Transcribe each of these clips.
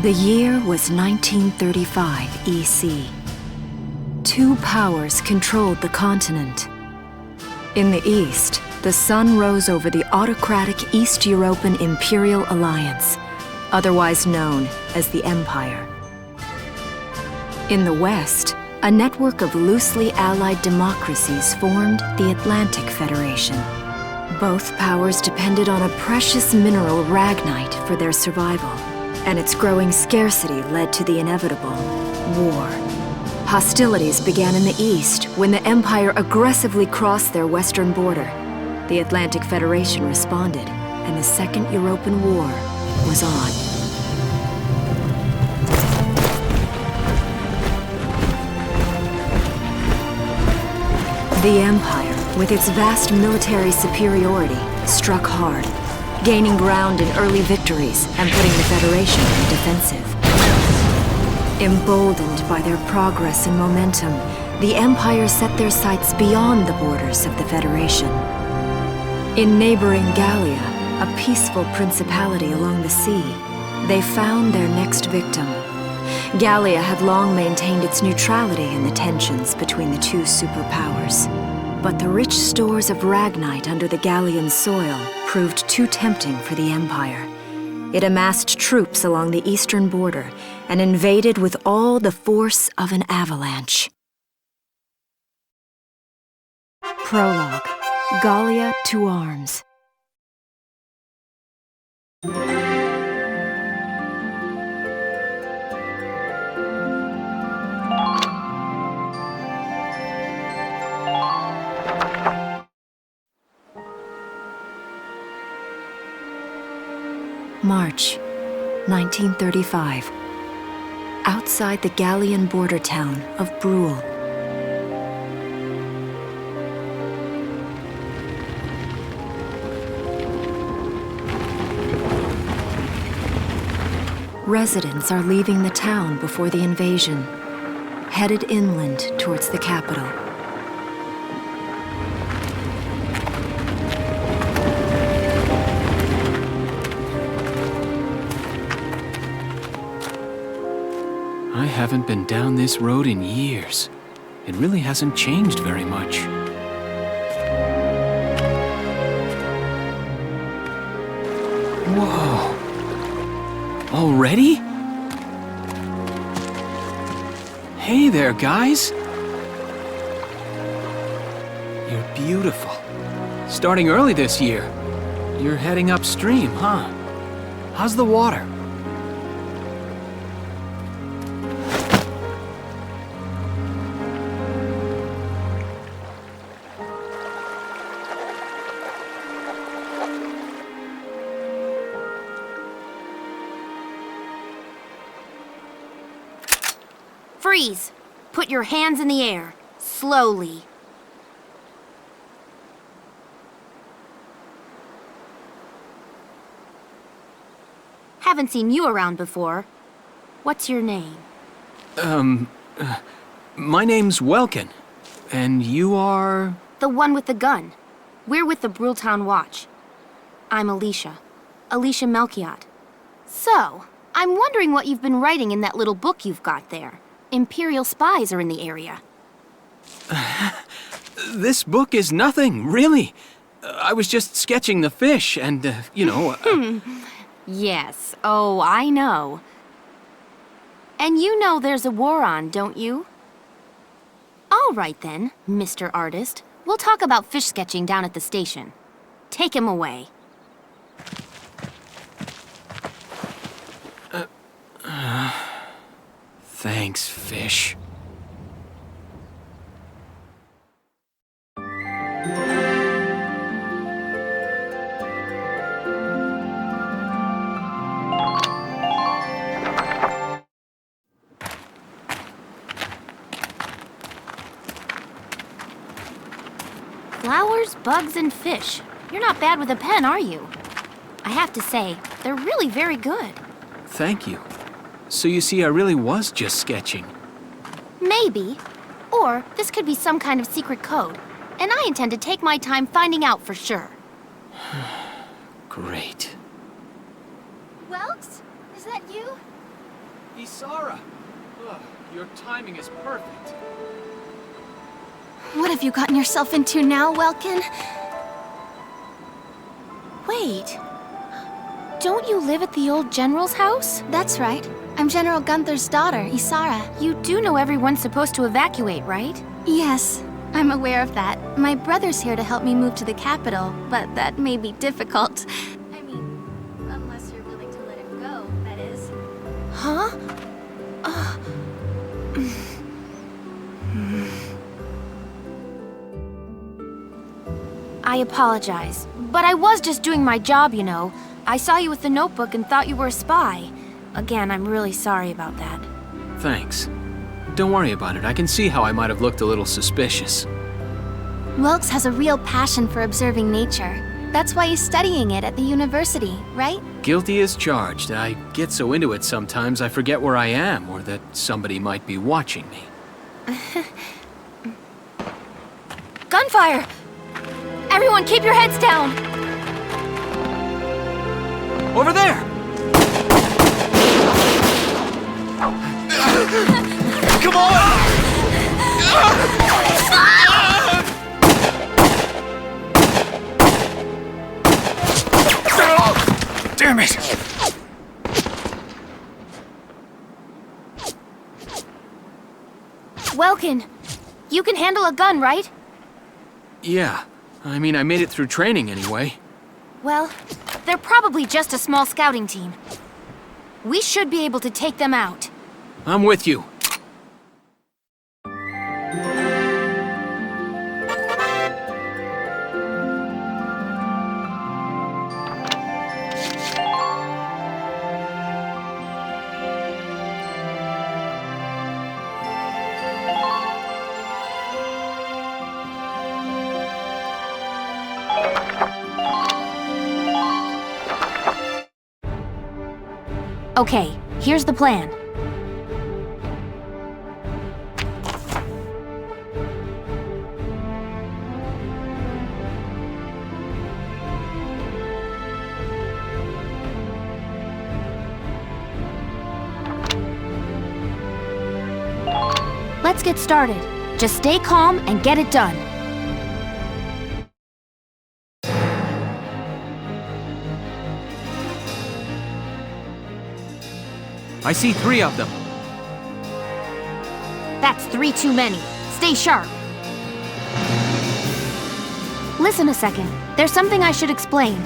The year was 1935 EC. Two powers controlled the continent. In the east, the sun rose over the autocratic East European Imperial Alliance, otherwise known as the Empire. In the west, a network of loosely allied democracies formed the Atlantic Federation. Both powers depended on a precious mineral ragnite for their survival, and its growing scarcity led to the inevitable war. Hostilities began in the east when the Empire aggressively crossed their western border. The Atlantic Federation responded, and the Second European War was on. The Empire, with its vast military superiority, struck hard, gaining ground in early victories and putting the Federation on the defensive. Emboldened by their progress and momentum, the Empire set their sights beyond the borders of the Federation. In neighboring Gallia, a peaceful principality along the sea, they found their next victim. Gallia had long maintained its neutrality in the tensions between the two superpowers. But the rich stores of ragnite under the Gallian soil proved too tempting for the Empire. It amassed troops along the eastern border and invaded with all the force of an avalanche. Prologue: Gallia to arms. March, 1935. Outside the Gallian border town of Brule. Residents are leaving the town before the invasion, headed inland towards the capital. I haven't been down this road in years. It really hasn't changed very much. Whoa! Already? Hey there, guys! You're beautiful. Starting early this year. You're heading upstream, huh? How's the water? Freeze! Put your hands in the air. Slowly. Haven't seen you around before. What's your name? My name's Welkin. And you are? The one with the gun. We're with the Bruletown Watch. I'm Alicia. Alicia Melchiot. So, I'm wondering what you've been writing in that little book you've got there. Imperial spies are in the area. This book is nothing, really. I was just sketching the fish and, Yes, oh, I know. And you know there's a war on, don't you? All right then, Mr. Artist. We'll talk about fish sketching down at the station. Take him away. Thanks, fish. Flowers, bugs, and fish. You're not bad with a pen, are you? I have to say, they're really very good. Thank you. So you see, I really was just sketching. Maybe. Or this could be some kind of secret code, and I intend to take my time finding out for sure. Great. Welks? Is that you? Isara! Ugh, your timing is perfect. What have you gotten yourself into now, Welkin? Wait. Don't you live at the old general's house? That's right. I'm General Gunther's daughter, Isara. You do know everyone's supposed to evacuate, right? Yes, I'm aware of that. My brother's here to help me move to the capital, but that may be difficult. I mean, unless you're willing to let him go, that is. Huh? I apologize, but I was just doing my job, you know. I saw you with the notebook and thought you were a spy. Again, I'm really sorry about that. Thanks. Don't worry about it. I can see how I might have looked a little suspicious. Welks has a real passion for observing nature. That's why he's studying it at the university, right? Guilty as charged. I get so into it sometimes I forget where I am or that somebody might be watching me. Gunfire! Everyone, keep your heads down! Over there! Come on! Damn it! Welkin, you can handle a gun, right? Yeah. I mean, I made it through training anyway. Well, they're probably just a small scouting team. We should be able to take them out. I'm with you. Okay, here's the plan. Let's get started. Just stay calm and get it done. I see 3 of them. That's 3 too many. Stay sharp. Listen a second. There's something I should explain.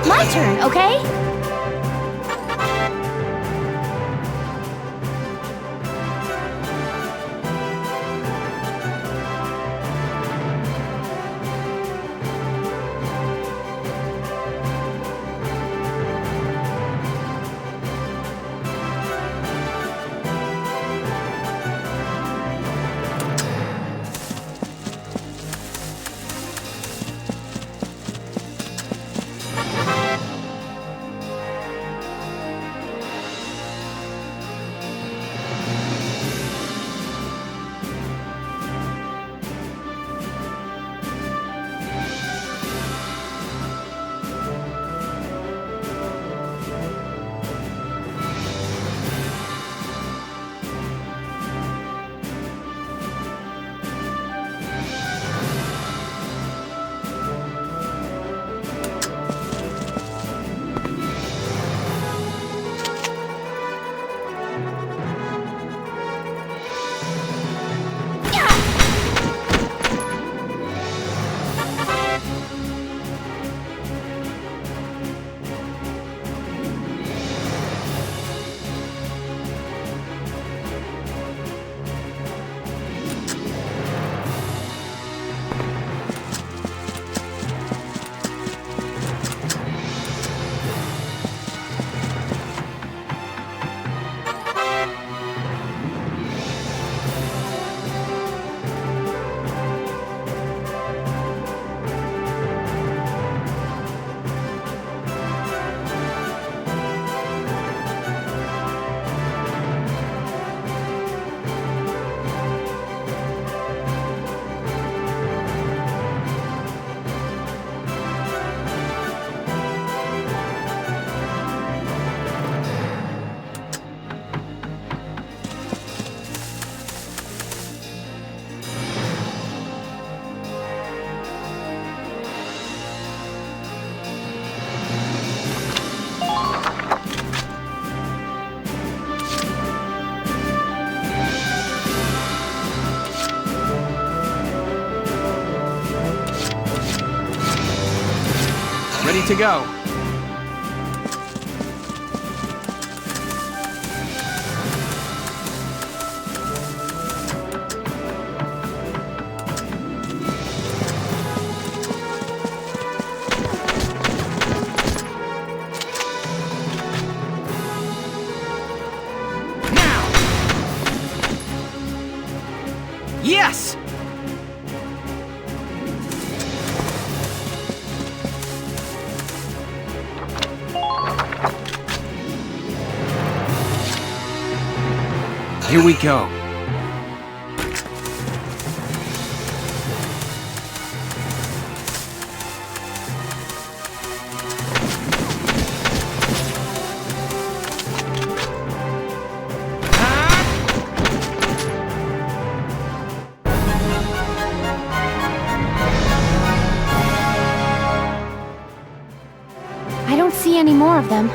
My turn, okay? to go. Yes! Here we go. I don't see any more of them.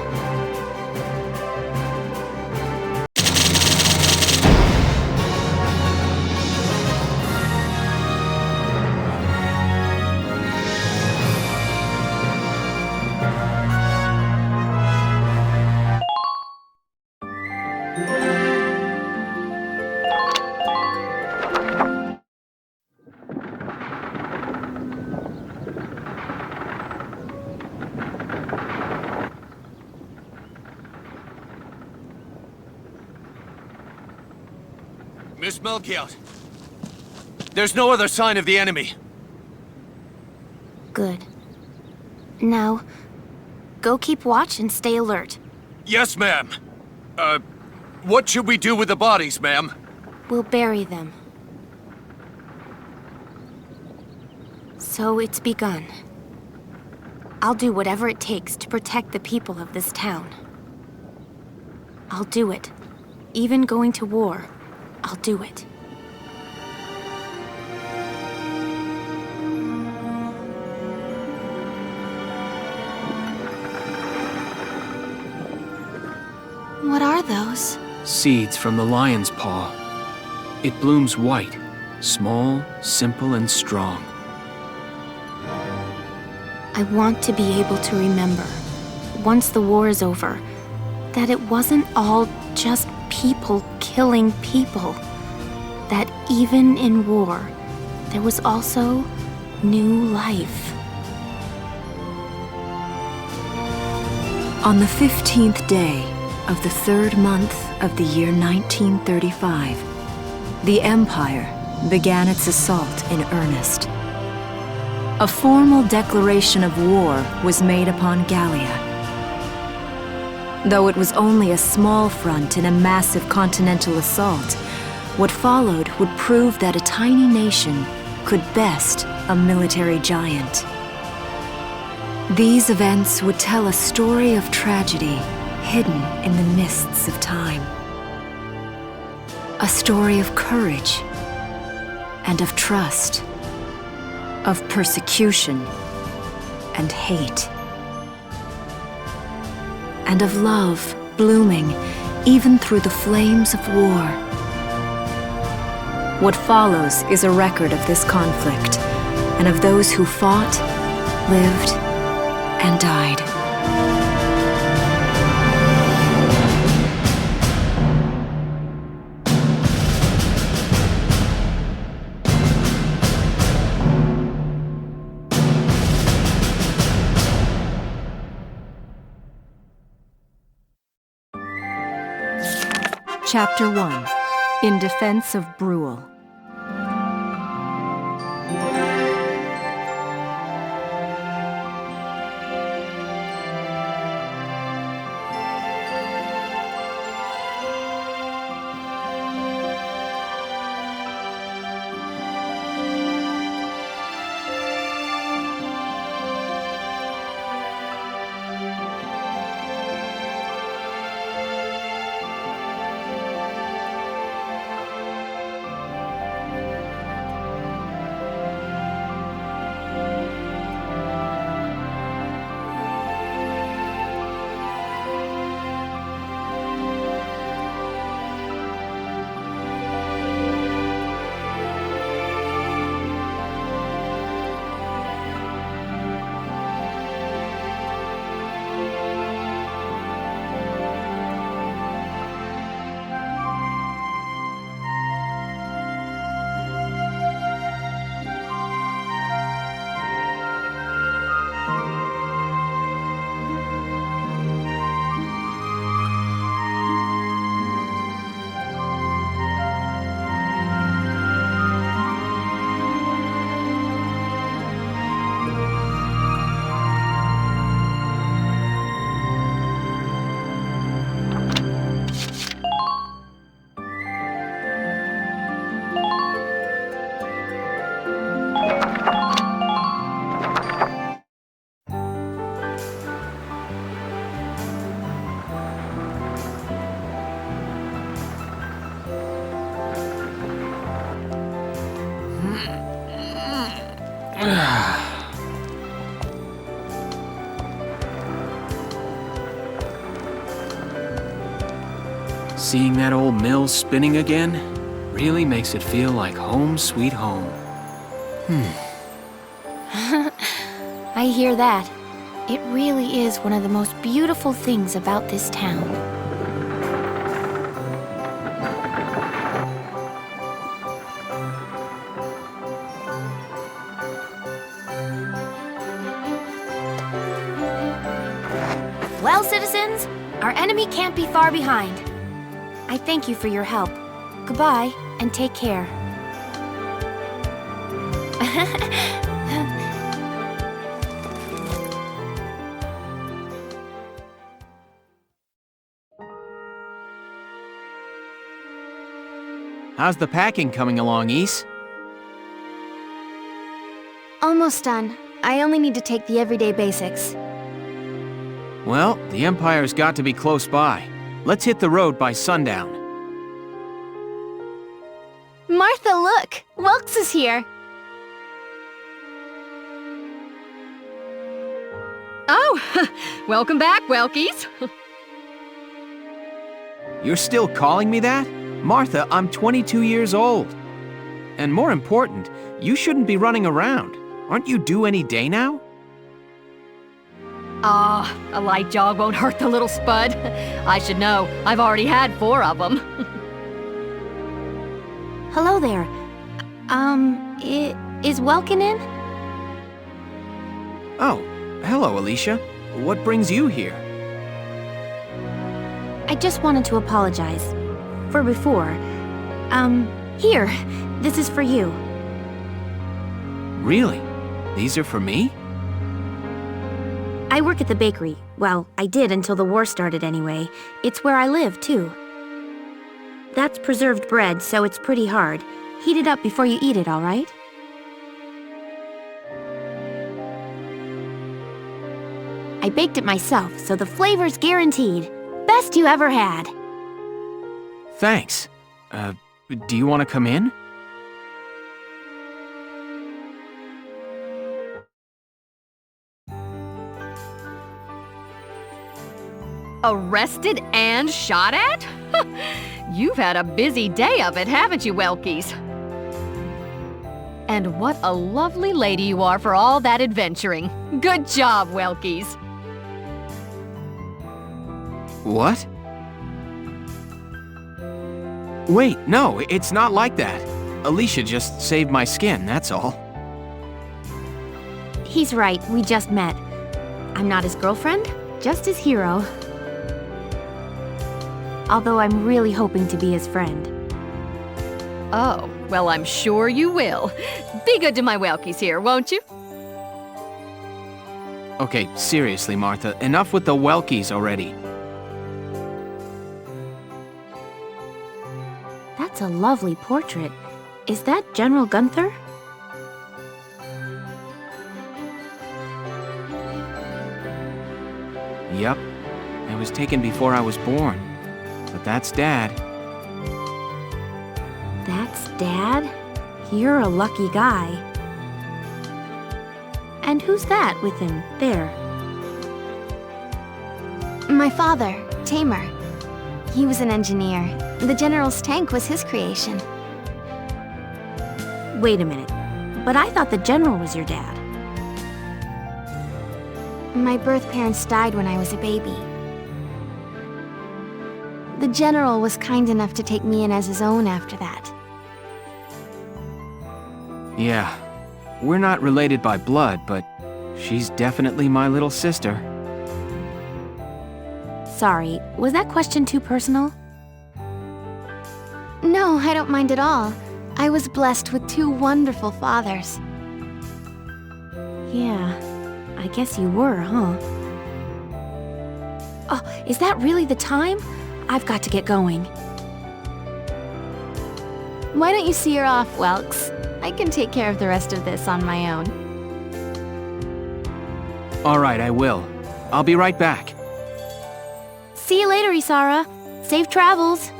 Miss Melchiot, there's no other sign of the enemy. Good. Now, go keep watch and stay alert. Yes, ma'am. What should we do with the bodies, ma'am? We'll bury them. So it's begun. I'll do whatever it takes to protect the people of this town. I'll do it. Even going to war, I'll do it. What are those? Seeds from the lion's paw. It blooms white, small, simple, and strong. I want to be able to remember, once the war is over, that it wasn't all just people killing people. That even in war, there was also new life. On the 15th day of the 3rd month of the year 1935, the Empire began its assault in earnest. A formal declaration of war was made upon Gallia. Though it was only a small front in a massive continental assault, what followed would prove that a tiny nation could best a military giant. These events would tell a story of tragedy hidden in the mists of time. A story of courage and of trust, of persecution and hate, and of love blooming even through the flames of war. What follows is a record of this conflict and of those who fought, lived, and died. Chapter 1. In Defense of Brule. Seeing that old mill spinning again really makes it feel like home sweet home. I hear that. It really is one of the most beautiful things about this town. Well, citizens, our enemy can't be far behind. I thank you for your help. Goodbye, and take care. How's the packing coming along, Ys? Almost done. I only need to take the everyday basics. Well, the Empire's got to be close by. Let's hit the road by sundown. Martha, look! Welks is here! Oh, welcome back, Welkies. You're still calling me that? Martha, I'm 22 years old. And more important, you shouldn't be running around. Aren't you due any day now? Ah, a light jog won't hurt the little spud. I should know. I've already had 4 of them. Hello there. Is Welkin in? Oh, hello, Alicia. What brings you here? I just wanted to apologize. For before. Here. This is for you. Really? These are for me? I work at the bakery. Well, I did until the war started anyway. It's where I live, too. That's preserved bread, so it's pretty hard. Heat it up before you eat it, all right? I baked it myself, so the flavor's guaranteed. Best you ever had. Thanks. Do you want to come in? Arrested and shot at? You've had a busy day of it, haven't you, Welkies? And what a lovely lady you are for all that adventuring. Good job, Welkies. What? Wait, no, it's not like that. Alicia just saved my skin, that's all. He's right, we just met. I'm not his girlfriend, just his hero. Although I'm really hoping to be his friend. Oh, well, I'm sure you will. Be good to my Welkies here, won't you? Okay, seriously, Martha, enough with the Welkies already. That's a lovely portrait. Is that General Gunther? Yep. It was taken before I was born. But that's Dad. That's Dad? You're a lucky guy. And who's that with him, there? My father, Tamer. He was an engineer. The General's tank was his creation. Wait a minute. But I thought the General was your dad. My birth parents died when I was a baby. The General was kind enough to take me in as his own after that. Yeah. We're not related by blood, but she's definitely my little sister. Sorry, was that question too personal? No, I don't mind at all. I was blessed with 2 wonderful fathers. Yeah, I guess you were, huh? Oh, is that really the time? I've got to get going. Why don't you see her off, Welks? I can take care of the rest of this on my own. All right, I will. I'll be right back. See you later, Isara. Safe travels.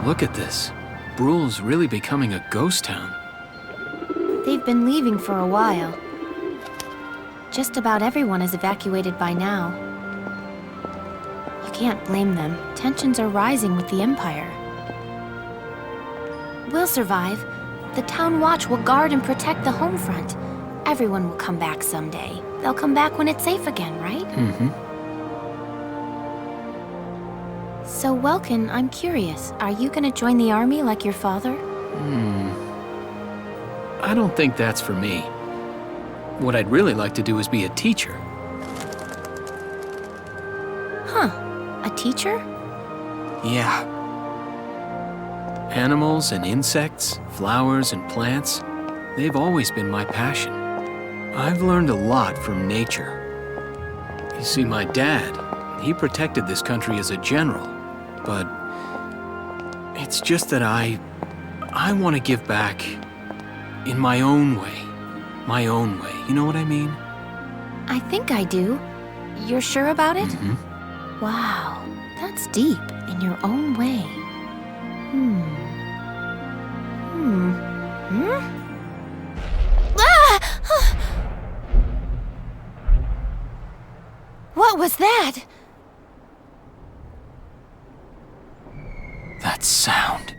Look at this. Bruhl's really becoming a ghost town. They've been leaving for a while. Just about everyone is evacuated by now. You can't blame them. Tensions are rising with the Empire. We'll survive. The Town Watch will guard and protect the home front. Everyone will come back someday. They'll come back when it's safe again, right? Mm-hmm. So, Welkin, I'm curious. Are you gonna join the army like your father? I don't think that's for me. What I'd really like to do is be a teacher. Huh. A teacher? Yeah. Animals and insects, flowers and plants, they've always been my passion. I've learned a lot from nature. You see, my dad, he protected this country as a general, but it's just that I want to give back in my own way. My own way, you know what I mean? I think I do. You're sure about it? Mm-hmm. Wow, that's deep in your own way. Ah! What was that? That sound.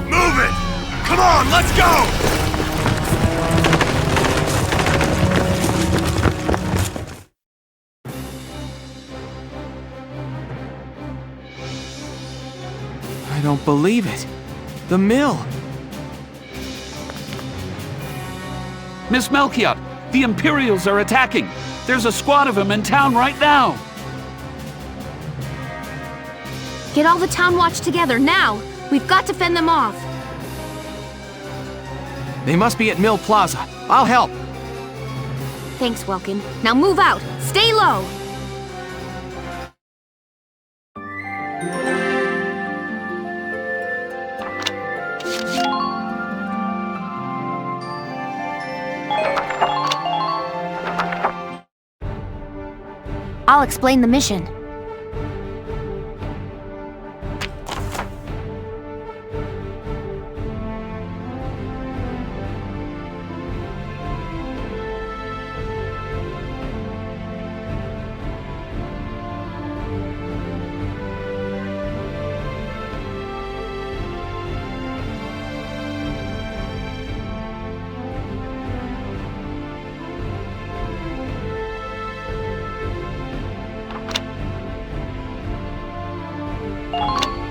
Move it! Come on, let's go! I don't believe it. The mill. Miss Melchiot, the Imperials are attacking. There's a squad of them in town right now. Get all the Town Watch together, now! We've got to fend them off. They must be at Mill Plaza. I'll help. Thanks, Welkin. Now move out! Stay low! I'll explain the mission.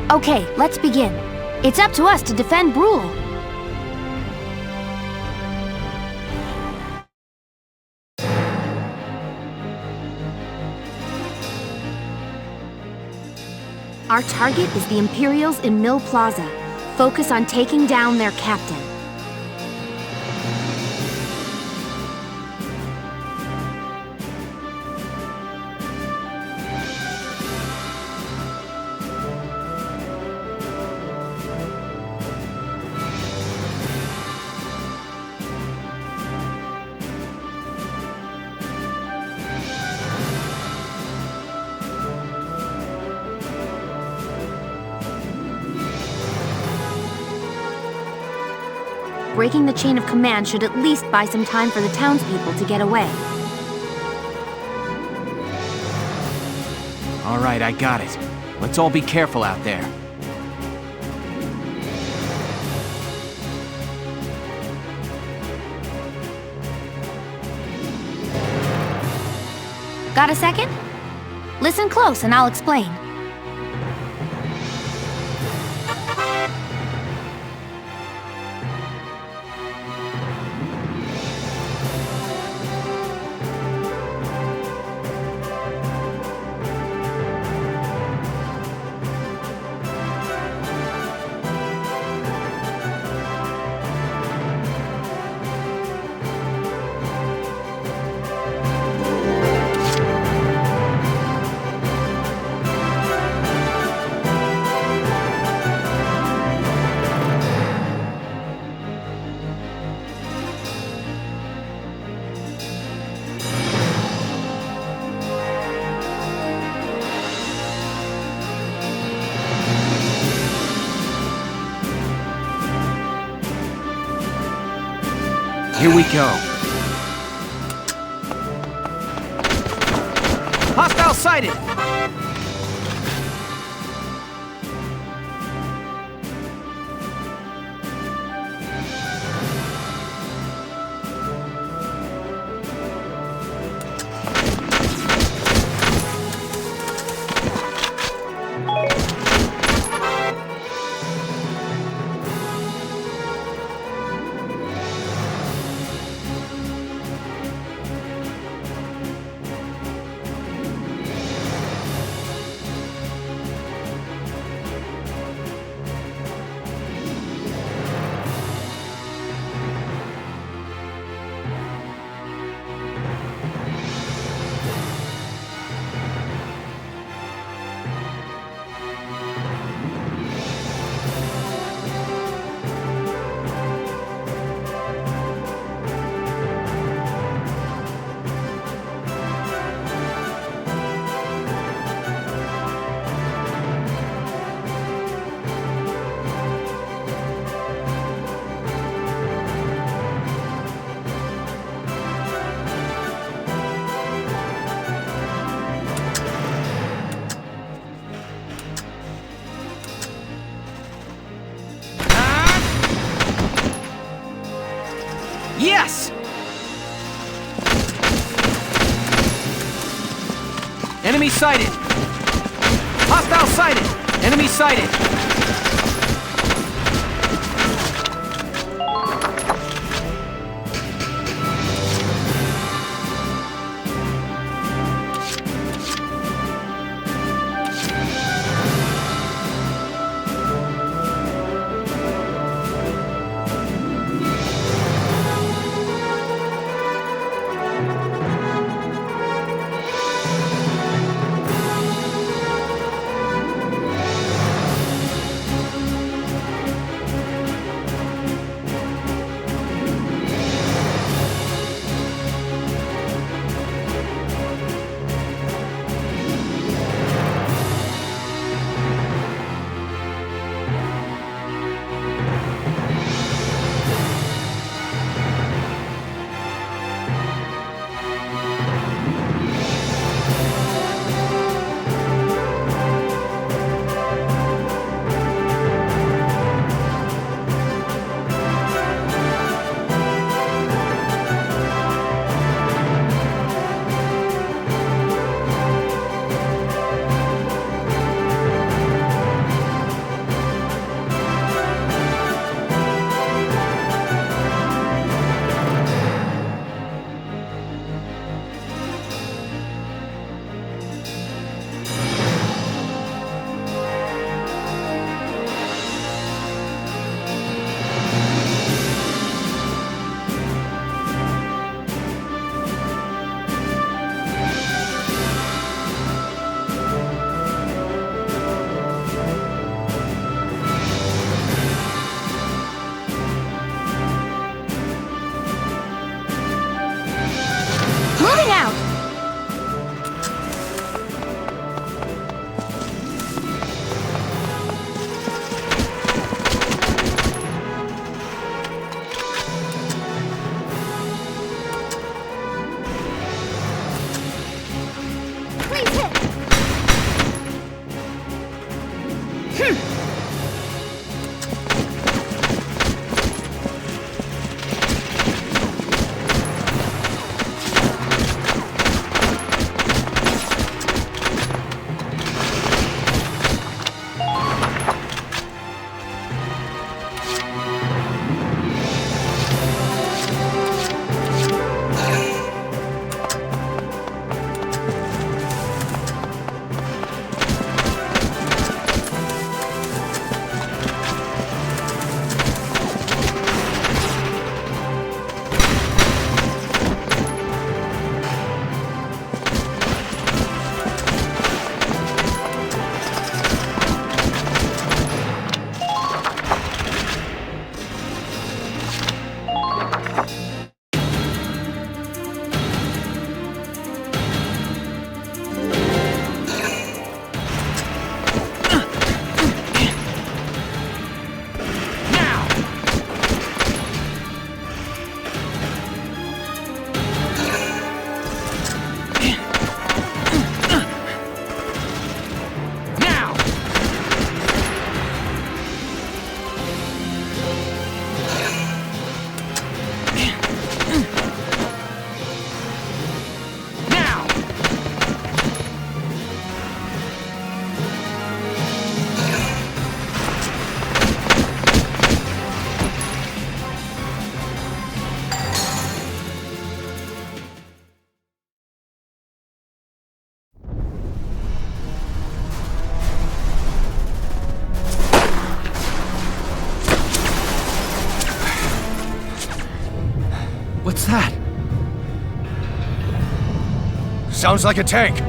Okay, let's begin. It's up to us to defend Bruhl. Our target is the Imperials in Mill Plaza. Focus on taking down their captain. Breaking the chain of command should at least buy some time for the townspeople to get away. All right, I got it. Let's all be careful out there. Got a second? Listen close and I'll explain. Here we go. Hostile sighted! Yes! Enemy sighted! Hostile sighted! Enemy sighted! What's that? Sounds like a tank.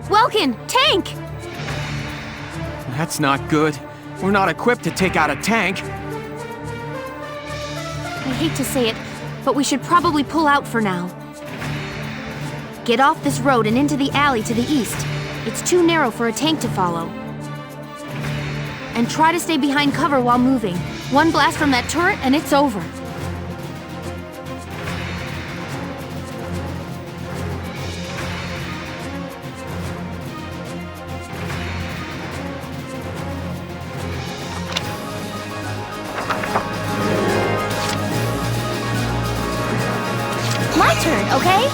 Welkin, tank! That's not good. We're not equipped to take out a tank. I hate to say it, but we should probably pull out for now. Get off this road and into the alley to the east. It's too narrow for a tank to follow. And try to stay behind cover while moving. One blast from that turret and it's over. My turn, okay?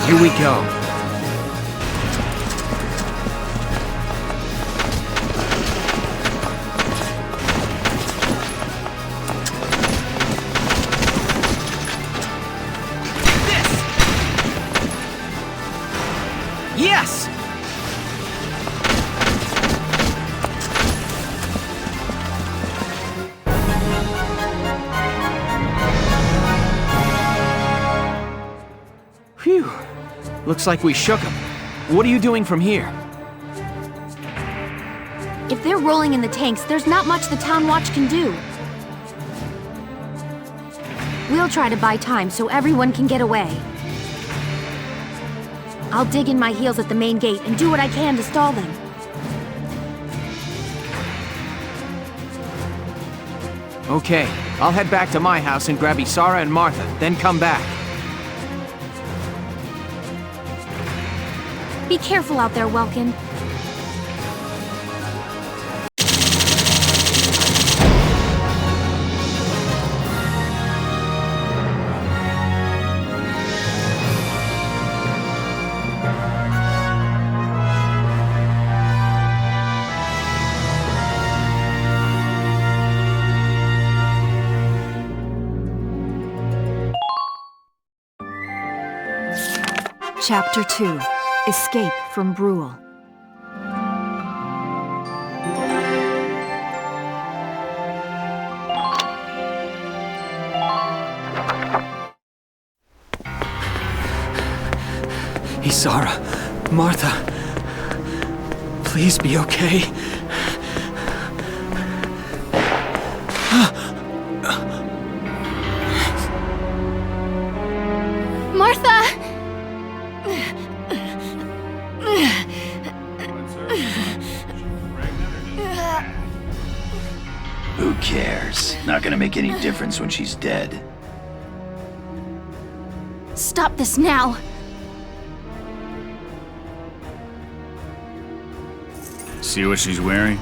Here we go. Yes! Phew. Looks like we shook them. What are you doing from here? If they're rolling in the tanks, there's not much the Town Watch can do. We'll try to buy time so everyone can get away. I'll dig in my heels at the main gate and do what I can to stall them. Okay, I'll head back to my house and grab Isara and Martha, then come back. Be careful out there, Welkin. Chapter 2. Escape from Brule. Isara, Martha, Please be okay. Martha! Who cares? Not gonna make any difference when she's dead. Stop this now! See what she's wearing?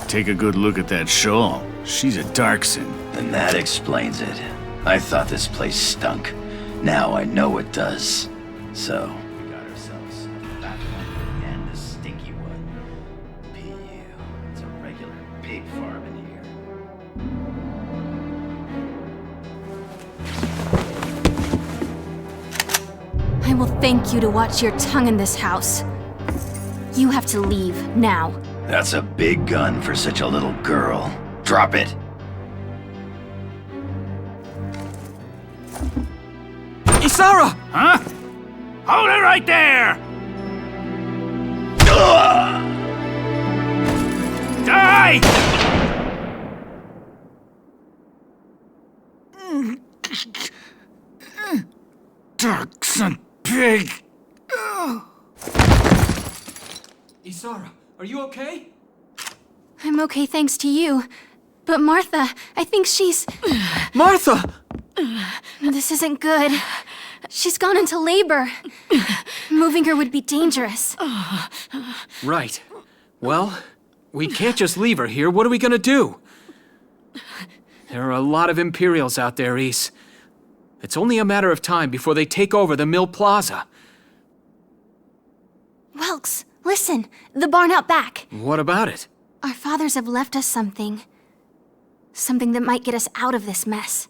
Take a good look at that shawl. She's a Darkson. And that explains it. I thought this place stunk. Now I know it does. So, we got ourselves a fat one and a stinky one. PU. It's a regular pig farm in here. I will thank you to watch your tongue in this house. You have to leave, now. That's a big gun for such a little girl. Drop it. Isara! Huh? Hold it right there! Die! Darkson pig! Isara, are you okay? I'm okay thanks to you. But Martha, I think she's... Martha! This isn't good. She's gone into labor. Moving her would be dangerous. Right. Well, we can't just leave her here. What are we gonna do? There are a lot of Imperials out there, Ys. It's only a matter of time before they take over the Mill Plaza. Welks, listen. The barn out back. What about it? Our fathers have left us something. Something that might get us out of this mess.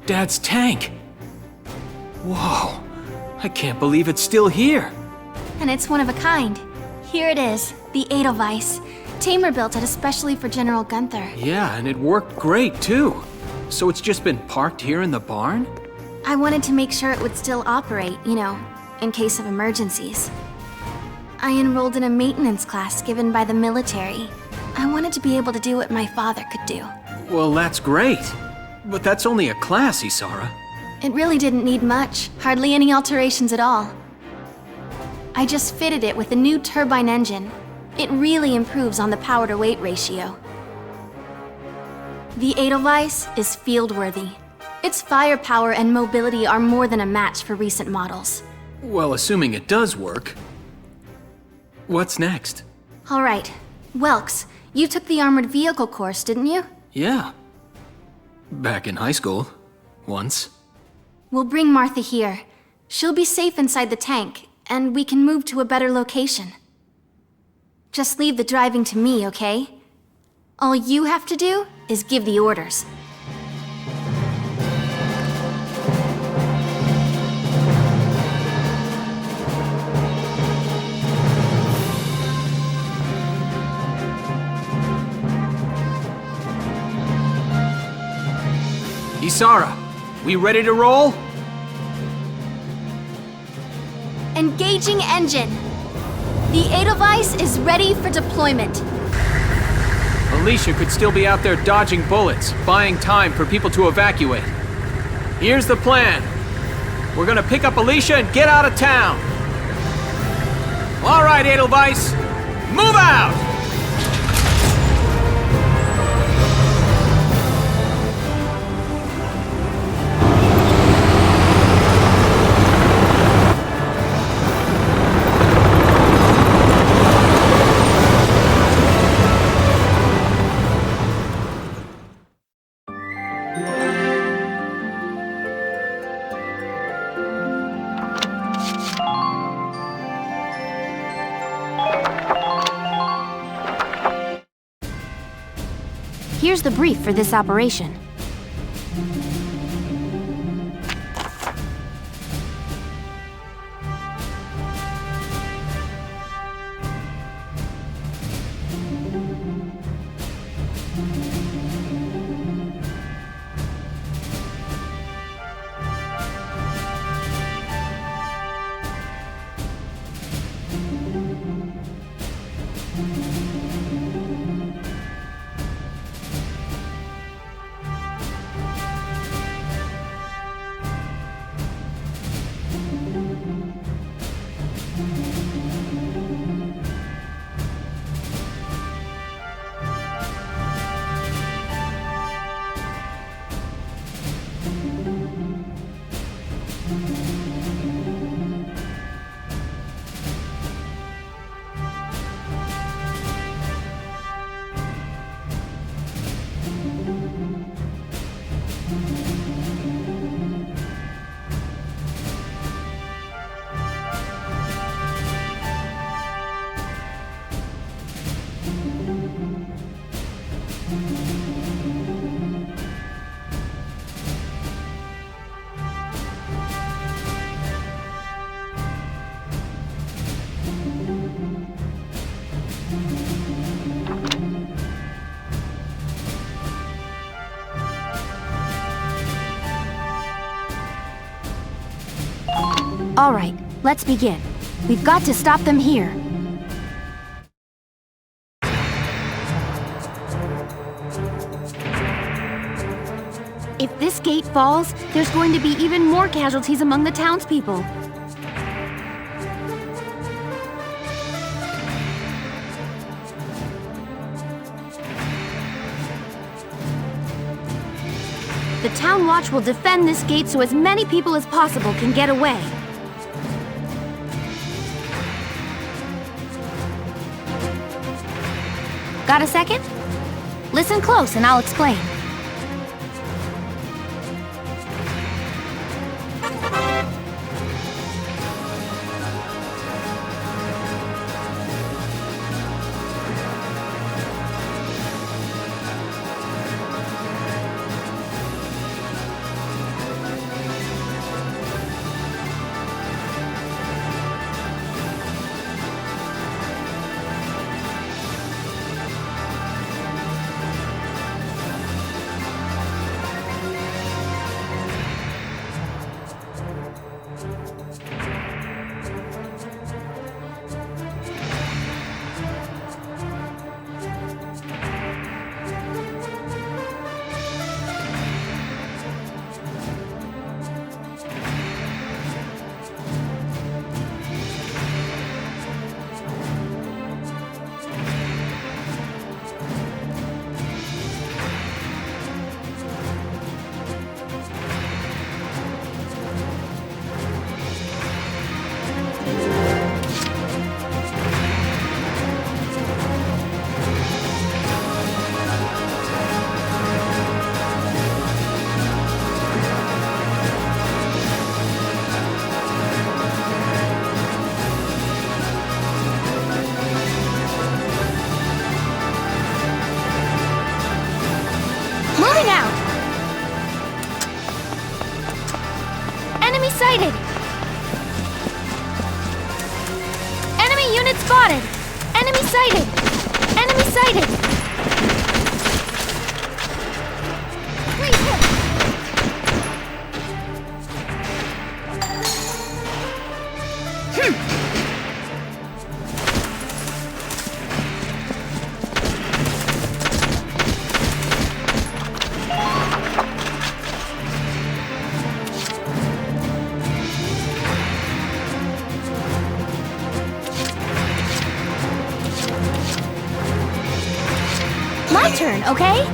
Dad's tank! Whoa! I can't believe it's still here! And it's one of a kind. Here it is, the Edelweiss. Tamer built it especially for General Gunther. Yeah, and it worked great, too. So it's just been parked here in the barn? I wanted to make sure it would still operate, you know, in case of emergencies. I enrolled in a maintenance class given by the military. I wanted to be able to do what my father could do. Well, that's great. But that's only a class, Isara. It really didn't need much, hardly any alterations at all. I just fitted it with a new turbine engine. It really improves on the power-to-weight ratio. The Edelweiss is field-worthy. Its firepower and mobility are more than a match for recent models. Well, assuming it does work. What's next? All right. Welks, you took the armored vehicle course, didn't you? Yeah. Back in high school. Once. We'll bring Martha here. She'll be safe inside the tank, and we can move to a better location. Just leave the driving to me, okay? All you have to do is give the orders. Isara, we ready to roll? Engaging engine. The Edelweiss is ready for deployment. Alicia could still be out there dodging bullets, buying time for people to evacuate. Here's the plan. We're gonna pick up Alicia and get out of town. All right, Edelweiss, move out! Here's the brief for this operation. All right, let's begin. We've got to stop them here. If this gate falls, there's going to be even more casualties among the townspeople. The Town Watch will defend this gate so as many people as possible can get away. Got a second? Listen close and I'll explain. Sighted! Enemy unit spotted! Enemy sighted! Enemy sighted! Great hit! My turn, okay?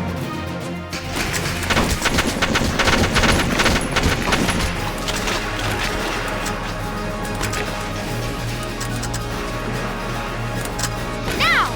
Now!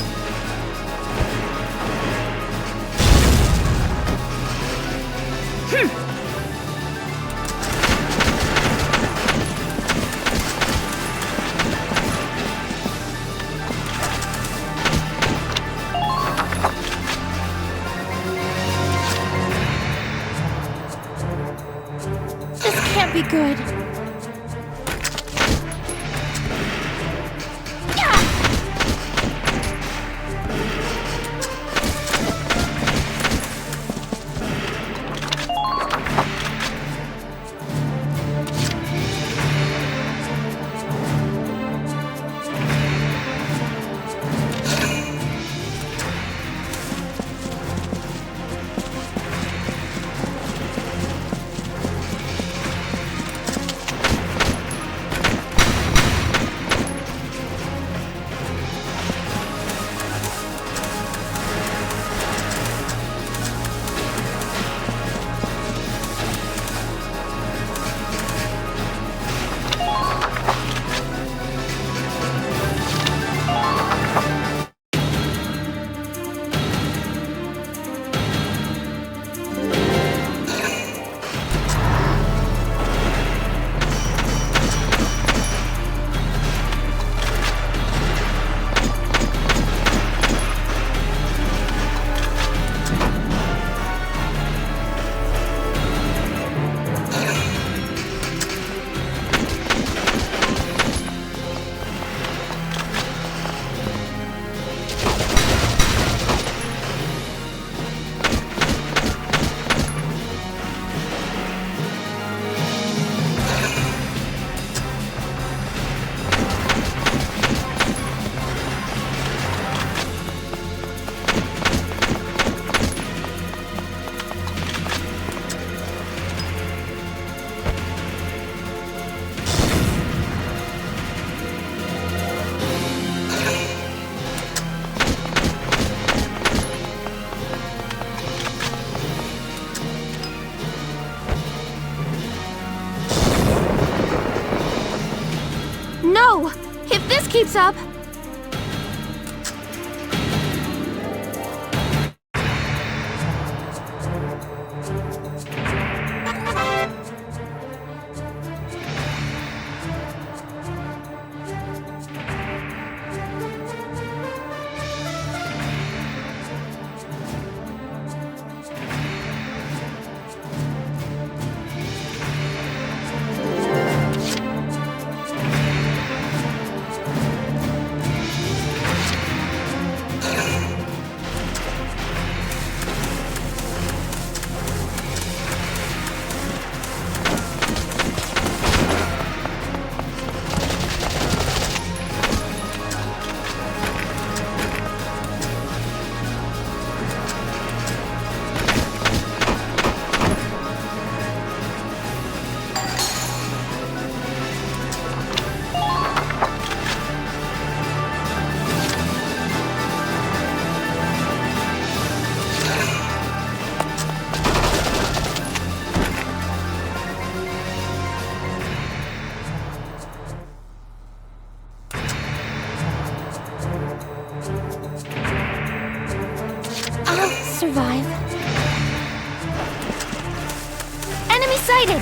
Can't be good. keeps up. Survive. Enemy sighted!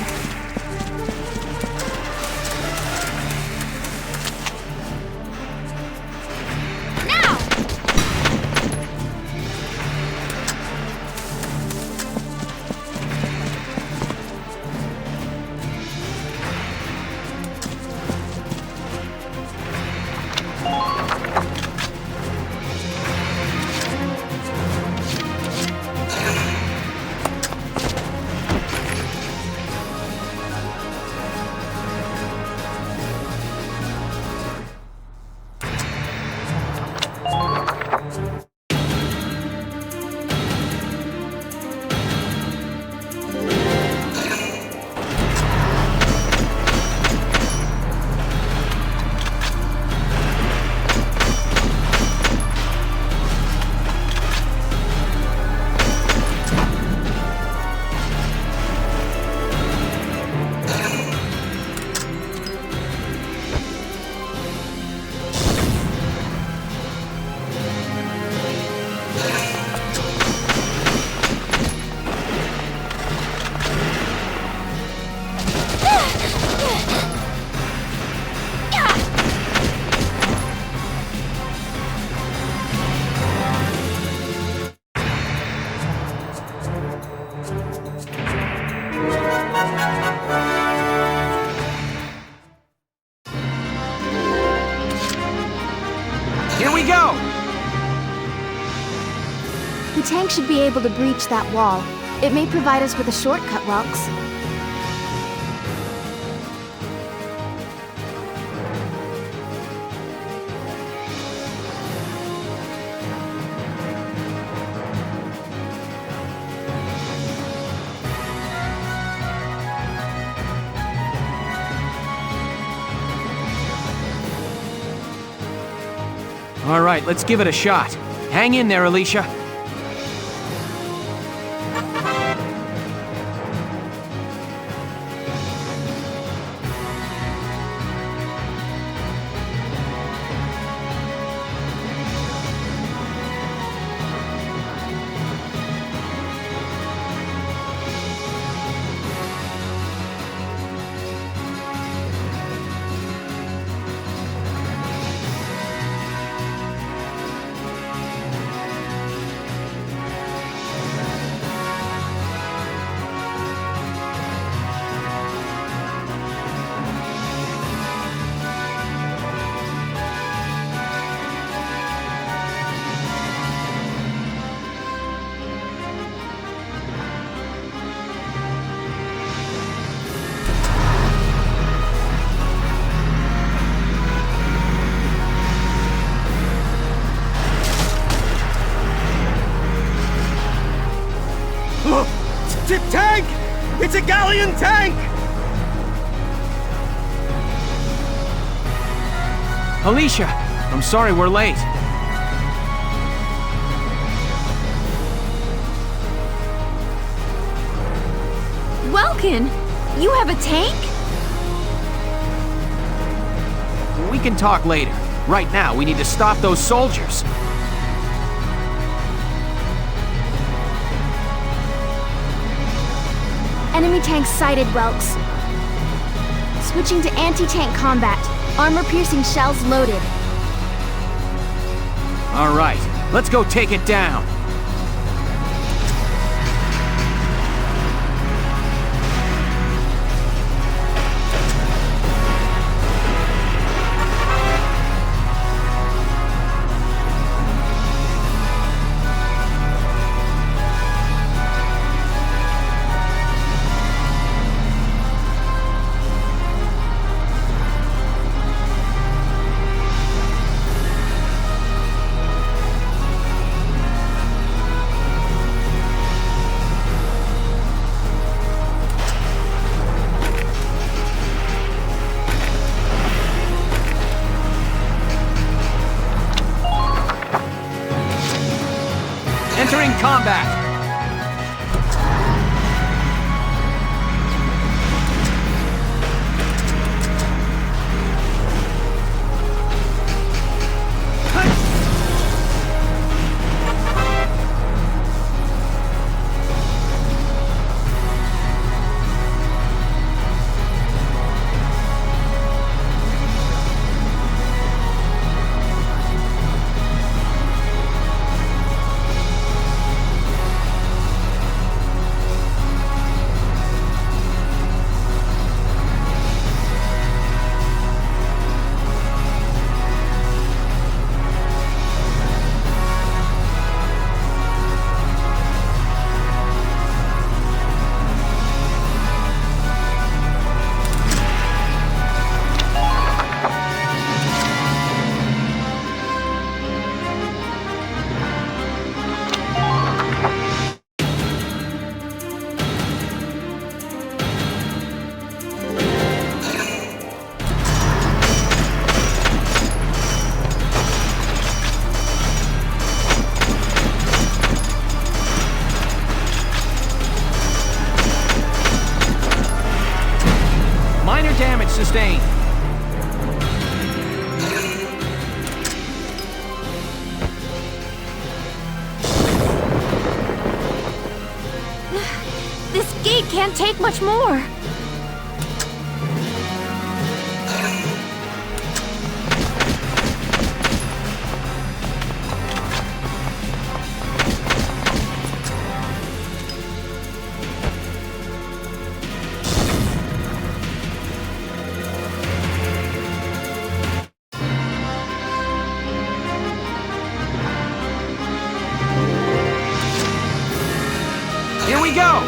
Now! Here we go! The tank should be able to breach that wall. It may provide us with a shortcut, Welks. All right, let's give it a shot. Hang in there, Alicia. Tank! It's a galleon tank! Alicia, I'm sorry we're late. Welkin, you have a tank? We can talk later. Right now, we need to stop those soldiers. Enemy tanks sighted, Welks. Switching to anti-tank combat. Armor-piercing shells loaded. All right, let's go take it down. Entering combat! Damage sustained. This gate can't take much more. Here we go!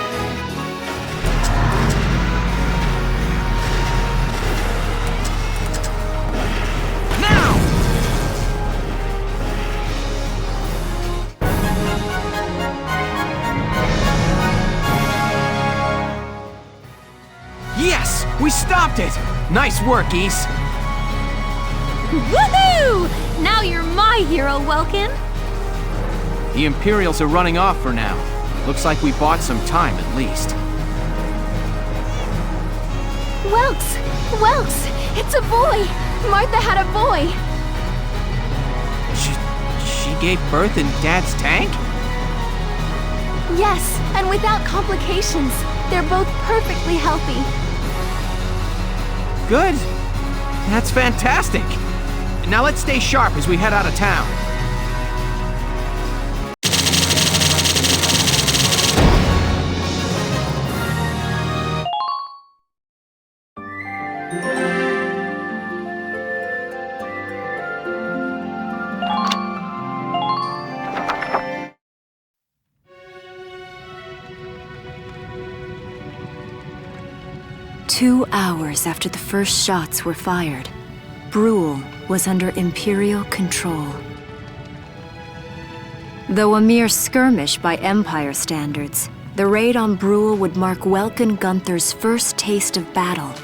Now! Yes! We stopped it! Nice work, Ys. Woohoo! Now you're my hero, Welkin. The Imperials are running off for now. Looks like we bought some time, at least. Welks! It's a boy! Martha had a boy! She gave birth in Dad's tank? Yes, and without complications. They're both perfectly healthy. Good. That's fantastic. Now let's stay sharp as we head out of town. Two hours after the first shots were fired, Brule was under Imperial control. Though a mere skirmish by Empire standards, the raid on Brule would mark Welkin Gunther's first taste of battle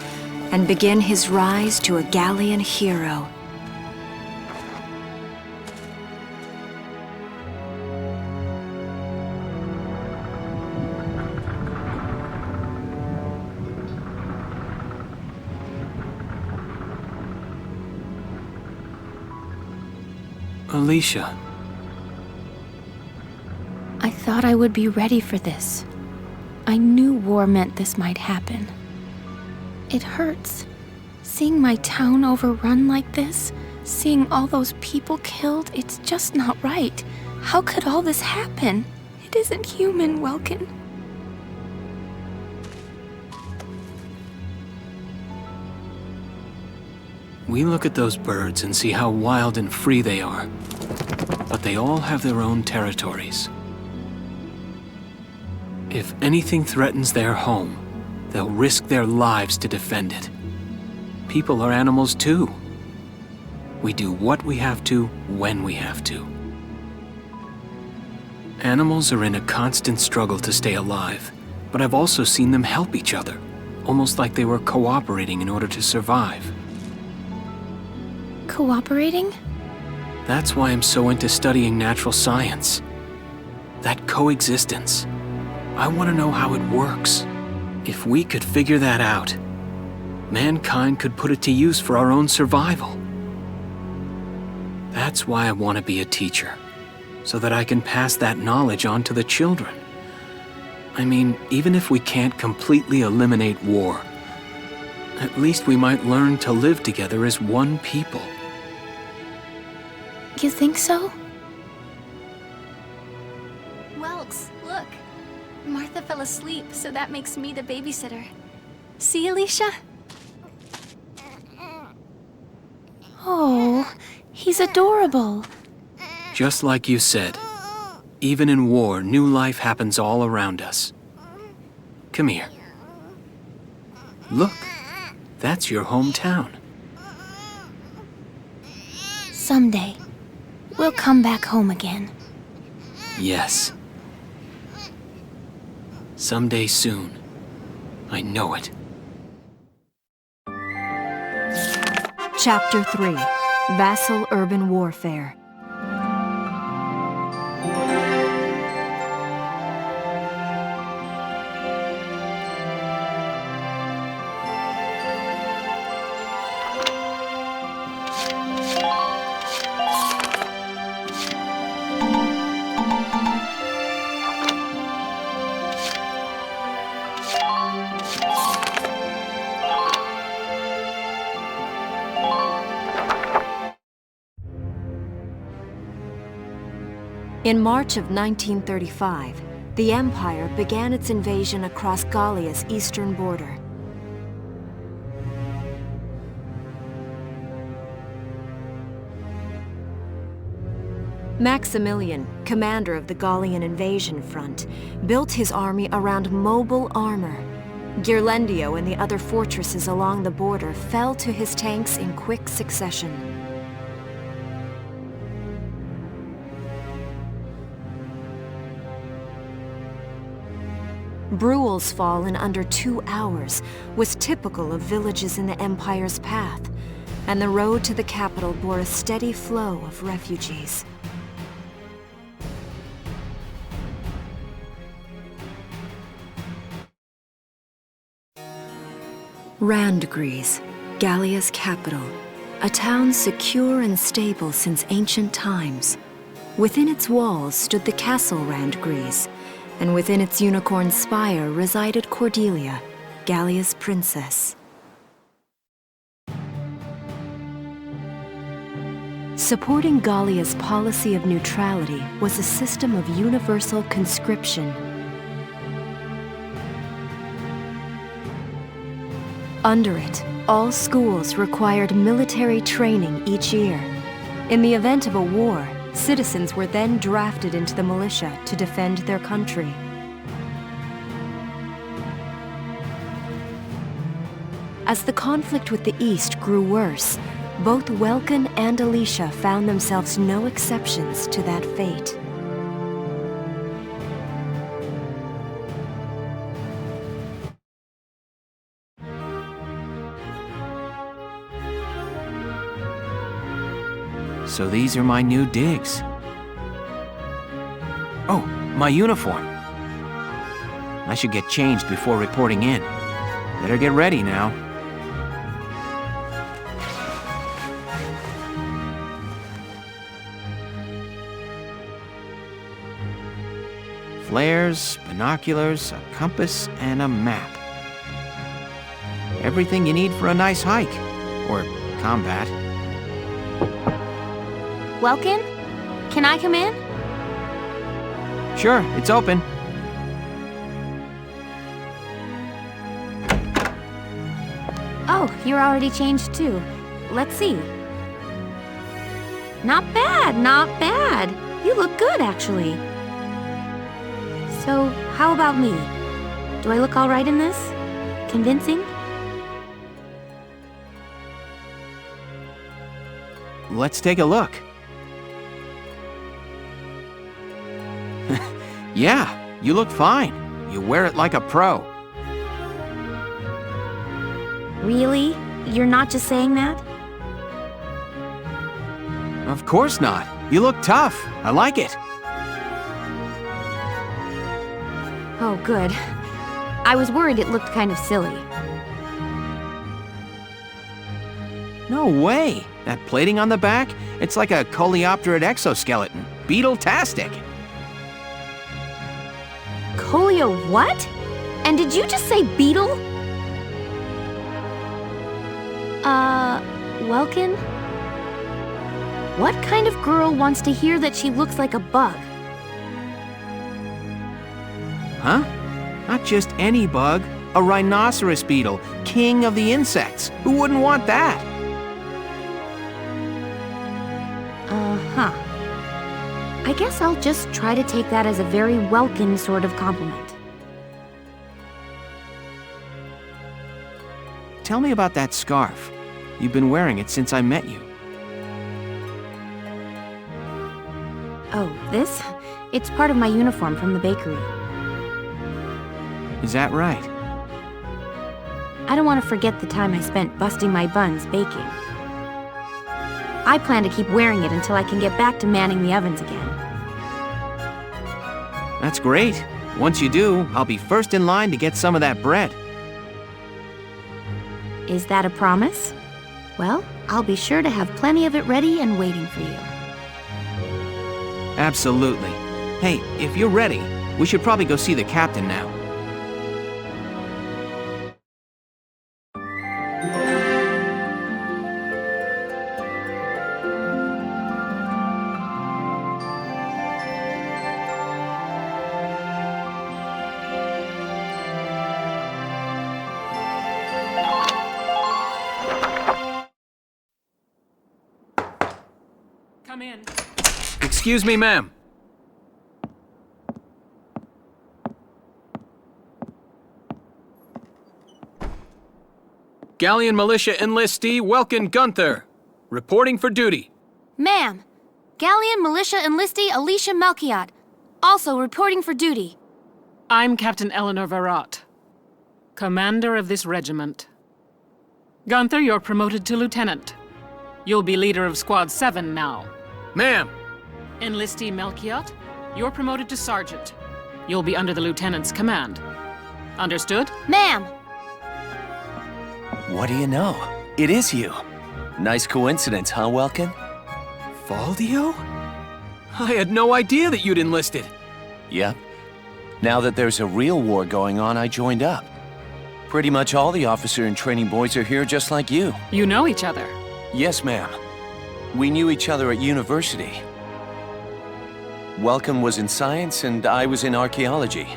and begin his rise to a Gallian hero. Alicia. I thought I would be ready for this. I knew war meant this might happen. It hurts. Seeing my town overrun like this, seeing all those people killed, it's just not right. How could all this happen? It isn't human, Welkin. We look at those birds and see how wild and free they are. But they all have their own territories. If anything threatens their home, they'll risk their lives to defend it. People are animals too. We do what we have to, when we have to. Animals are in a constant struggle to stay alive, but I've also seen them help each other, almost like they were cooperating in order to survive. Cooperating? That's why I'm so into studying natural science. That coexistence. I want to know how it works. If we could figure that out, mankind could put it to use for our own survival. That's why I want to be a teacher, so that I can pass that knowledge on to the children. I mean, even if we can't completely eliminate war, at least we might learn to live together as one people. You think so? Welks, look. Martha fell asleep, so that makes me the babysitter. See, Alicia? Oh, he's adorable. Just like you said, even in war, new life happens all around us. Come here. Look, that's your hometown. Someday, we'll come back home again. Yes. Someday soon. I know it. Chapter 3: Vassal Urban Warfare. In March of 1935, the Empire began its invasion across Gallia's eastern border. Maximilian, commander of the Gallian invasion front, built his army around mobile armor. Ghirlandaio and the other fortresses along the border fell to his tanks in quick succession. Bruhl's fall in under 2 hours was typical of villages in the Empire's path, and the road to the capital bore a steady flow of refugees. Randgries, Gallia's capital, a town secure and stable since ancient times. Within its walls stood the castle Randgries, and within its unicorn spire resided Cordelia, Gallia's princess. Supporting Gallia's policy of neutrality was a system of universal conscription. Under it, all schools required military training each year. In the event of a war, citizens were then drafted into the militia to defend their country. As the conflict with the East grew worse, both Welkin and Alicia found themselves no exceptions to that fate. So these are my new digs. Oh, my uniform. I should get changed before reporting in. Better get ready now. Flares, binoculars, a compass, and a map. Everything you need for a nice hike. Or combat. Welkin? Can I come in? Sure, it's open. Oh, you're already changed too. Let's see. Not bad, not bad. You look good, actually. So, how about me? Do I look all right in this? Convincing? Let's take a look. Yeah, you look fine. You wear it like a pro. Really? You're not just saying that? Of course not. You look tough. I like it. Oh, good. I was worried it looked kind of silly. No way. That plating on the back, it's like a coleopterate exoskeleton. Beetle-tastic. Colio what? And did you just say beetle? Welkin? What kind of girl wants to hear that she looks like a bug? Huh? Not just any bug. A rhinoceros beetle, king of the insects. Who wouldn't want that? Uh-huh. I guess I'll just try to take that as a very Welkin sort of compliment. Tell me about that scarf. You've been wearing it since I met you. Oh, this? It's part of my uniform from the bakery. Is that right? I don't want to forget the time I spent busting my buns baking. I plan to keep wearing it until I can get back to manning the ovens again. That's great. Once you do, I'll be first in line to get some of that bread. Is that a promise? Well, I'll be sure to have plenty of it ready and waiting for you. Absolutely. Hey, if you're ready, we should probably go see the captain now. Come in. Excuse me, ma'am. Galleon Militia Enlistee Welkin Gunther, reporting for duty. Ma'am, Galleon Militia Enlistee Alicia Melchiot, also reporting for duty. I'm Captain Eleanor Varrot, commander of this regiment. Gunther, you're promoted to lieutenant. You'll be leader of Squad 7 now. Ma'am! Enlistee Melchiot, you're promoted to sergeant. You'll be under the lieutenant's command. Understood? Ma'am! What do you know? It is you. Nice coincidence, huh, Welkin? Valdio? I had no idea that you'd enlisted. Yep. Now that there's a real war going on, I joined up. Pretty much all the officer and training boys are here just like you. You know each other? Yes, ma'am. We knew each other at university. Welcome was in science and I was in archaeology.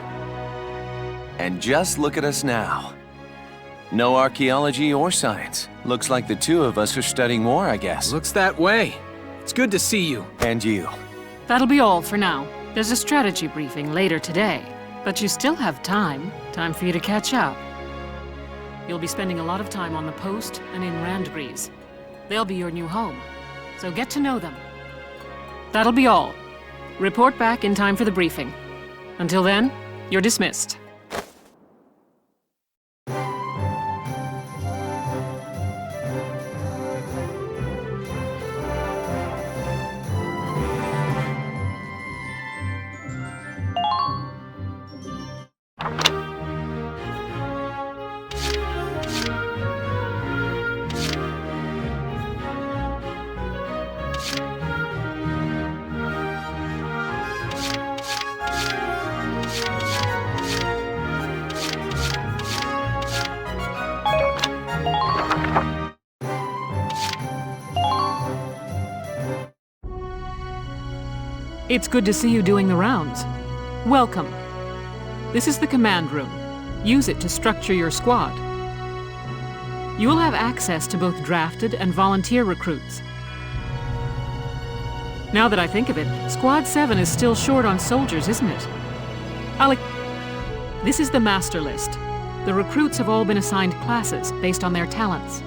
And just look at us now. No archaeology or science. Looks like the two of us are studying war, I guess. Looks that way. It's good to see you. And you. That'll be all for now. There's a strategy briefing later today. But you still have time. Time for you to catch up. You'll be spending a lot of time on the post and in Randbreeze. They'll be your new home. So get to know them. That'll be all. Report back in time for the briefing. Until then, you're dismissed. It's good to see you doing the rounds. Welcome. This is the command room. Use it to structure your squad. You will have access to both drafted and volunteer recruits. Now that I think of it, Squad 7 is still short on soldiers, isn't it? This is the master list. The recruits have all been assigned classes based on their talents.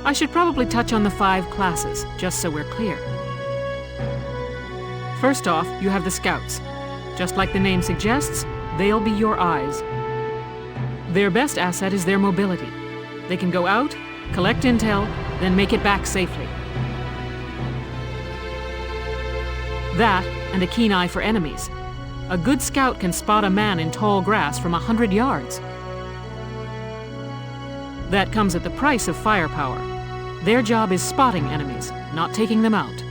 I should probably touch on the 5 classes, just so we're clear. First off, you have the scouts. Just like the name suggests, they'll be your eyes. Their best asset is their mobility. They can go out, collect intel, then make it back safely. That, and a keen eye for enemies. A good scout can spot a man in tall grass from 100 yards. That comes at the price of firepower. Their job is spotting enemies, not taking them out.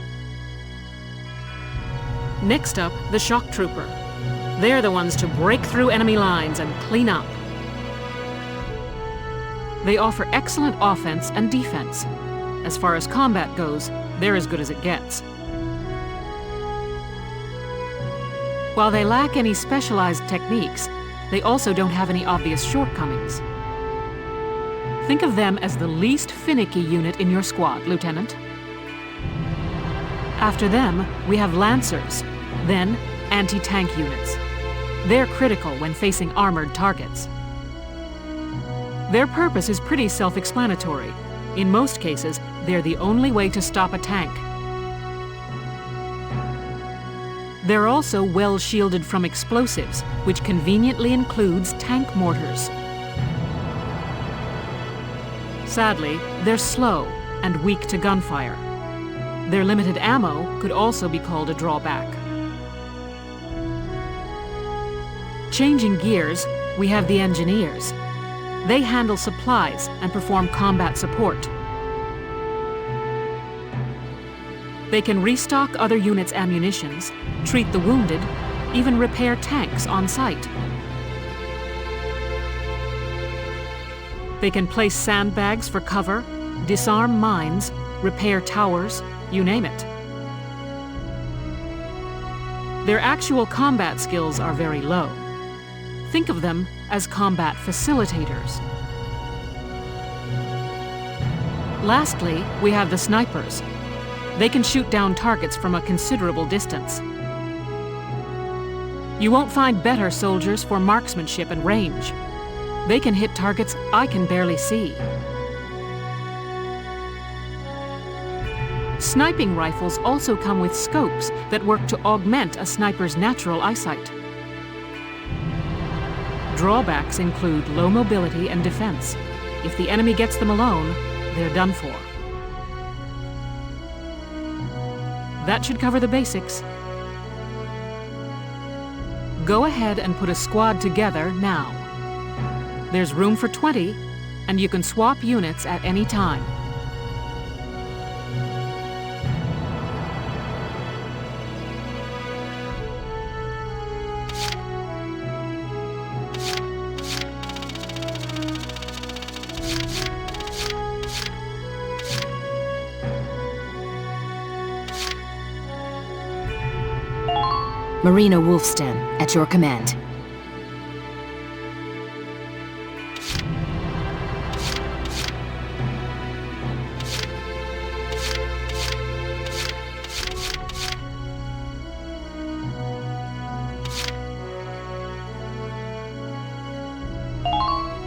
Next up, the shock trooper. They're the ones to break through enemy lines and clean up. They offer excellent offense and defense. As far as combat goes, they're as good as it gets. While they lack any specialized techniques, they also don't have any obvious shortcomings. Think of them as the least finicky unit in your squad, Lieutenant. After them, we have Lancers, then anti-tank units. They're critical when facing armored targets. Their purpose is pretty self-explanatory. In most cases, they're the only way to stop a tank. They're also well shielded from explosives, which conveniently includes tank mortars. Sadly, they're slow and weak to gunfire. Their limited ammo could also be called a drawback. Changing gears, we have the engineers. They handle supplies and perform combat support. They can restock other units' ammunitions, treat the wounded, even repair tanks on site. They can place sandbags for cover, disarm mines, repair towers, you name it. Their actual combat skills are very low. Think of them as combat facilitators. Lastly, we have the snipers. They can shoot down targets from a considerable distance. You won't find better soldiers for marksmanship and range. They can hit targets I can barely see. Sniping rifles also come with scopes that work to augment a sniper's natural eyesight. Drawbacks include low mobility and defense. If the enemy gets them alone, they're done for. That should cover the basics. Go ahead and put a squad together now. There's room for 20, and you can swap units at any time. Marina Wolfston, at your command.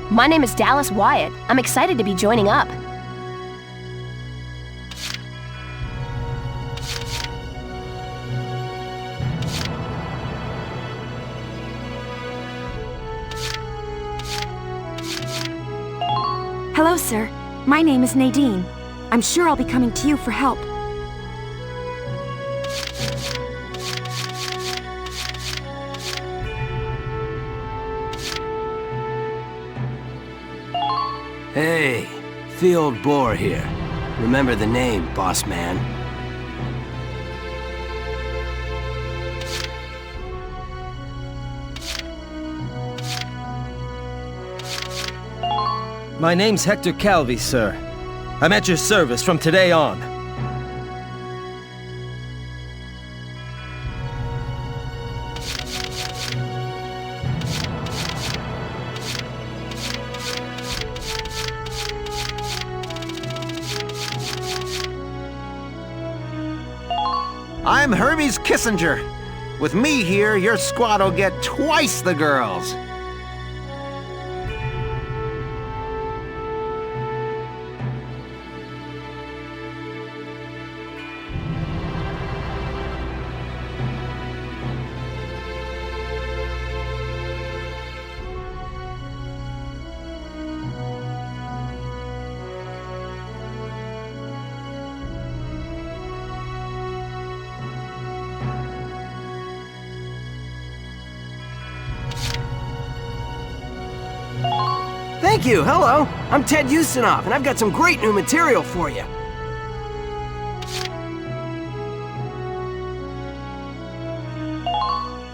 My name is Dallas Wyatt. I'm excited to be joining up. Hello, sir. My name is Nadine. I'm sure I'll be coming to you for help. Hey, Field Boar here. Remember the name, boss man. My name's Hector Calvi, sir. I'm at your service from today on. I'm Hermes Kissinger. With me here, your squad will get twice the girls. Thank you, hello. I'm Ted Ustinov, and I've got some great new material for you.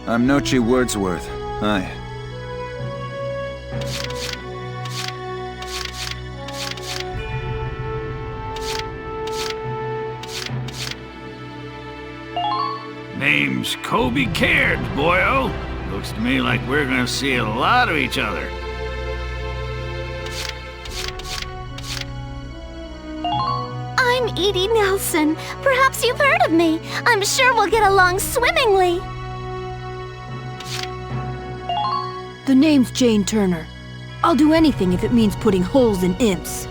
I'm Nochi Wordsworth. Hi. Name's Kobe Caird, boyo. Looks to me like we're gonna see a lot of each other. I'm Edie Nelson. Perhaps you've heard of me. I'm sure we'll get along swimmingly. The name's Jane Turner. I'll do anything if it means putting holes in imps.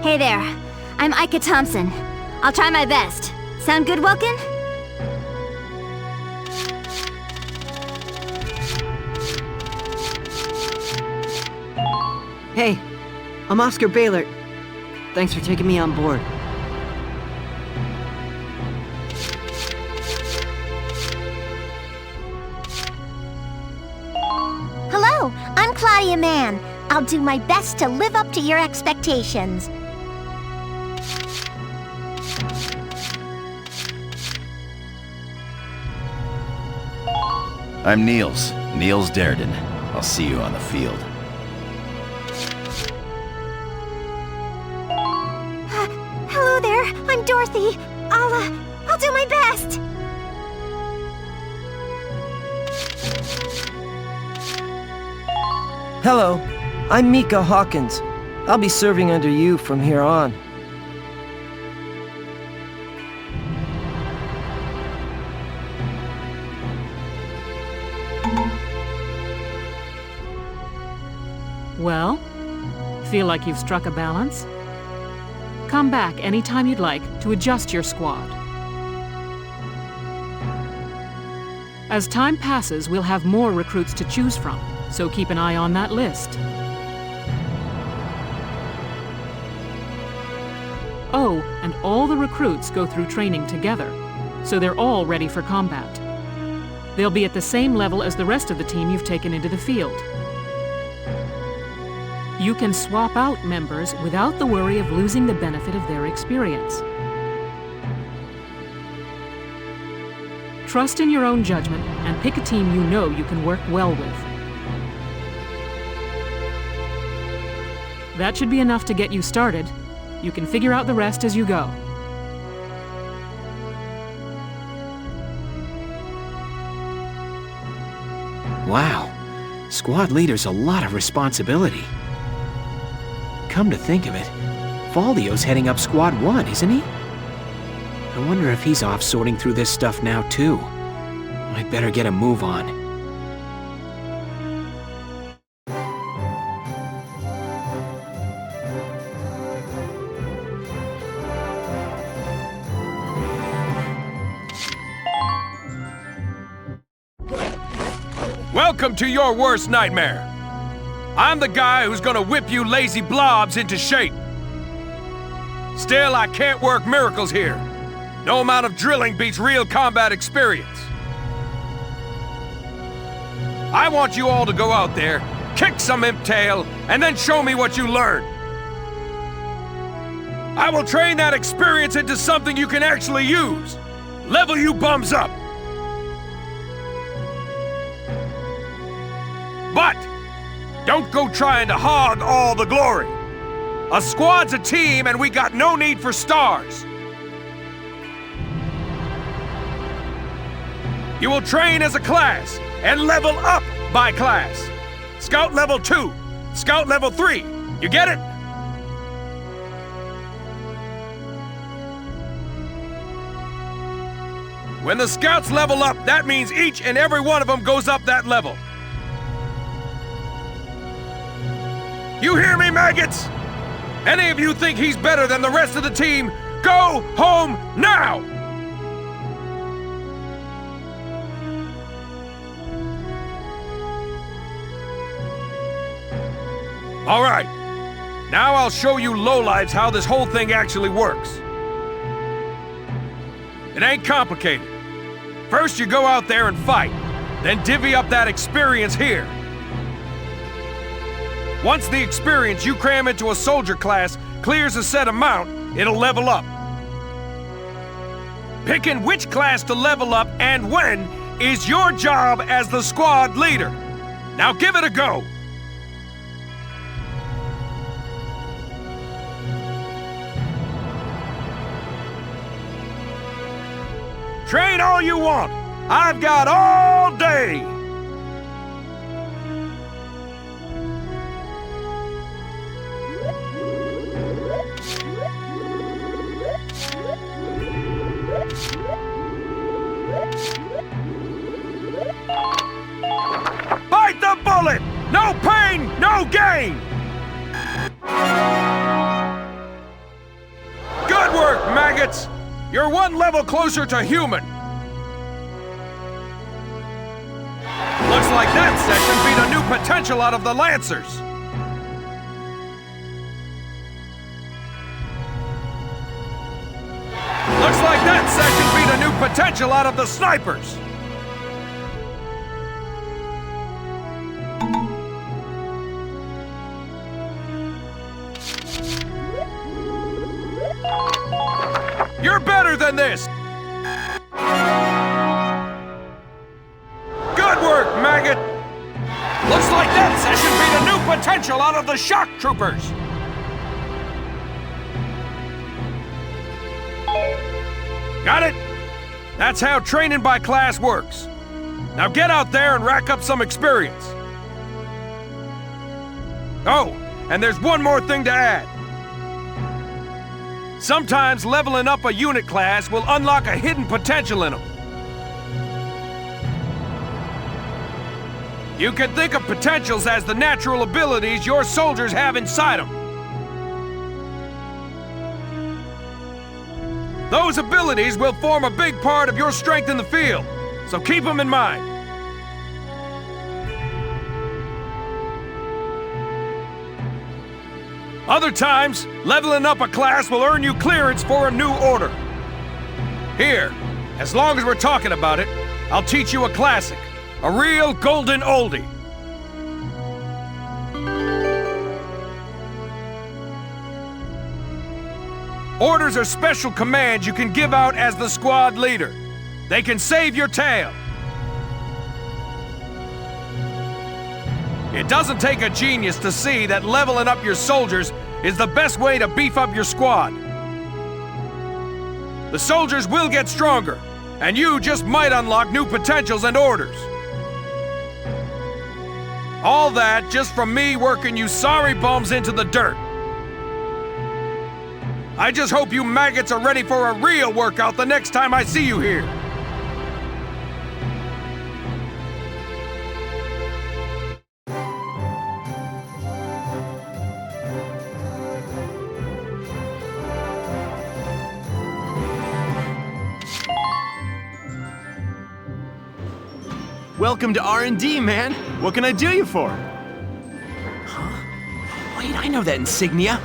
Hey there. I'm Ika Thompson. I'll try my best. Sound good, Welkin? Hey, I'm Oscar Baylor. Thanks for taking me on board. Hello, I'm Claudia Mann. I'll do my best to live up to your expectations. I'm Niels Darden. I'll see you on the field. Hello there, I'm Dorothy. I'll do my best. Hello, I'm Mika Hawkins. I'll be serving under you from here on. Well, feel like you've struck a balance? Come back anytime you'd like to adjust your squad. As time passes, we'll have more recruits to choose from, so keep an eye on that list. Oh, and all the recruits go through training together, so they're all ready for combat. They'll be at the same level as the rest of the team you've taken into the field. You can swap out members without the worry of losing the benefit of their experience. Trust in your own judgment and pick a team you know you can work well with. That should be enough to get you started. You can figure out the rest as you go. Wow, squad leader's a lot of responsibility. Come to think of it, Faldio's heading up Squad 1, isn't he? I wonder if he's off sorting through this stuff now, too. I'd better get a move on. Welcome to your worst nightmare. I'm the guy who's gonna whip you lazy blobs into shape. Still, I can't work miracles here. No amount of drilling beats real combat experience. I want you all to go out there, kick some imp tail, and then show me what you learned. I will train that experience into something you can actually use. Level you bums up. But don't go trying to hog all the glory. A squad's a team, and we got no need for stars. You will train as a class and level up by class. Scout level 2, Scout level 3. You get it? When the scouts level up, that means each and every one of them goes up that level. You hear me, maggots? Any of you think he's better than the rest of the team, go home now! All right, now I'll show you lowlifes how this whole thing actually works. It ain't complicated. First you go out there and fight, then divvy up that experience here. Once the experience you cram into a soldier class clears a set amount, it'll level up. Picking which class to level up and when is your job as the squad leader. Now give it a go. Train all you want. I've got all day. Bite the bullet! No pain, no gain! Good work, maggots! You're one level closer to human. Looks like that session beat a new potential out of the Lancers. Looks like that session beat a new potential out of the Snipers. You're better than this! Good work, maggot! Looks like that session beat a new potential out of the shock troopers! Got it? That's how training by class works. Now get out there and rack up some experience. Oh, and there's one more thing to add. Sometimes leveling up a unit class will unlock a hidden potential in them. You can think of potentials as the natural abilities your soldiers have inside them. Those abilities will form a big part of your strength in the field, so keep them in mind. Other times, leveling up a class will earn you clearance for a new order. Here, as long as we're talking about it, I'll teach you a classic, a real golden oldie. Orders are special commands you can give out as the squad leader. They can save your tail. It doesn't take a genius to see that leveling up your soldiers is the best way to beef up your squad. The soldiers will get stronger, and you just might unlock new potentials and orders. All that just from me working you sorry bums into the dirt. I just hope you maggots are ready for a real workout the next time I see you here. Welcome to R&D, man. What can I do you for? Huh? Wait, I know that insignia.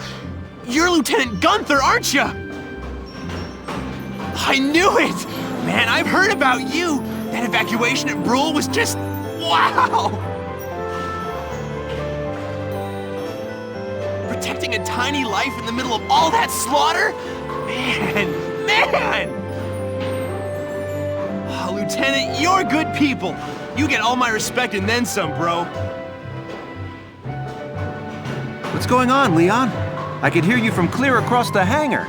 You're Lieutenant Gunther, aren't you? I knew it! Man, I've heard about you. That evacuation at Brule was just... wow! Protecting a tiny life in the middle of all that slaughter? Man! Oh, Lieutenant, you're good people. You get all my respect and then some, bro. What's going on, Leon? I could hear you from clear across the hangar.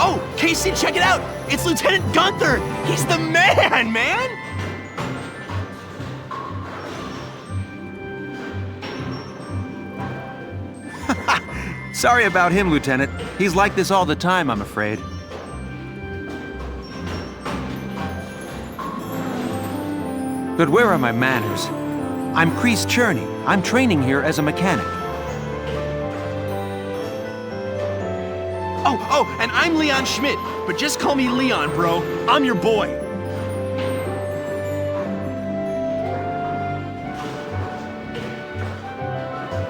Oh, Casey, check it out! It's Lieutenant Gunther! He's the man! Sorry about him, Lieutenant. He's like this all the time, I'm afraid. But where are my manners? I'm Kreese Cherney. I'm training here as a mechanic. Oh, and I'm Leon Schmidt, but just call me Leon, bro. I'm your boy.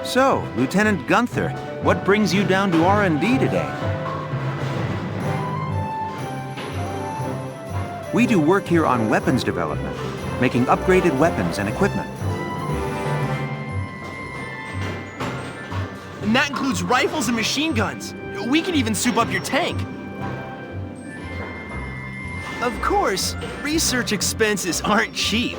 So, Lieutenant Gunther, what brings you down to R&D today? We do work here on weapons development, making upgraded weapons and equipment. And that includes rifles and machine guns. We can even soup up your tank. Of course, research expenses aren't cheap.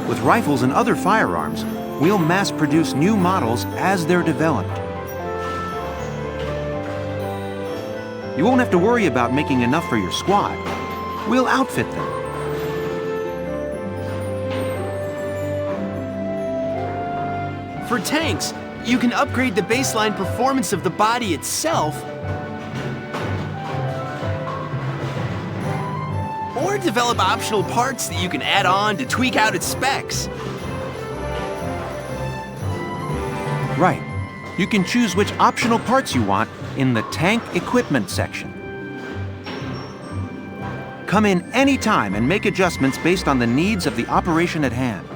With rifles and other firearms, we'll mass-produce new models as they're developed. You won't have to worry about making enough for your squad. We'll outfit them. For tanks, you can upgrade the baseline performance of the body itself, or develop optional parts that you can add on to tweak out its specs. Right. You can choose which optional parts you want in the tank equipment section. Come in anytime and make adjustments based on the needs of the operation at hand.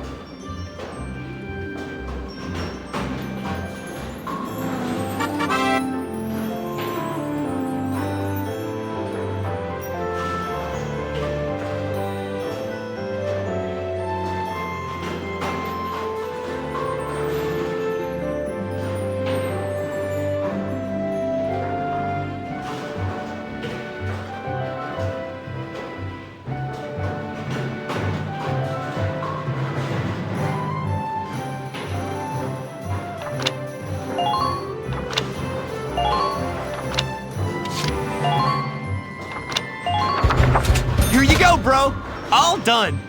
Here you go, bro. All done.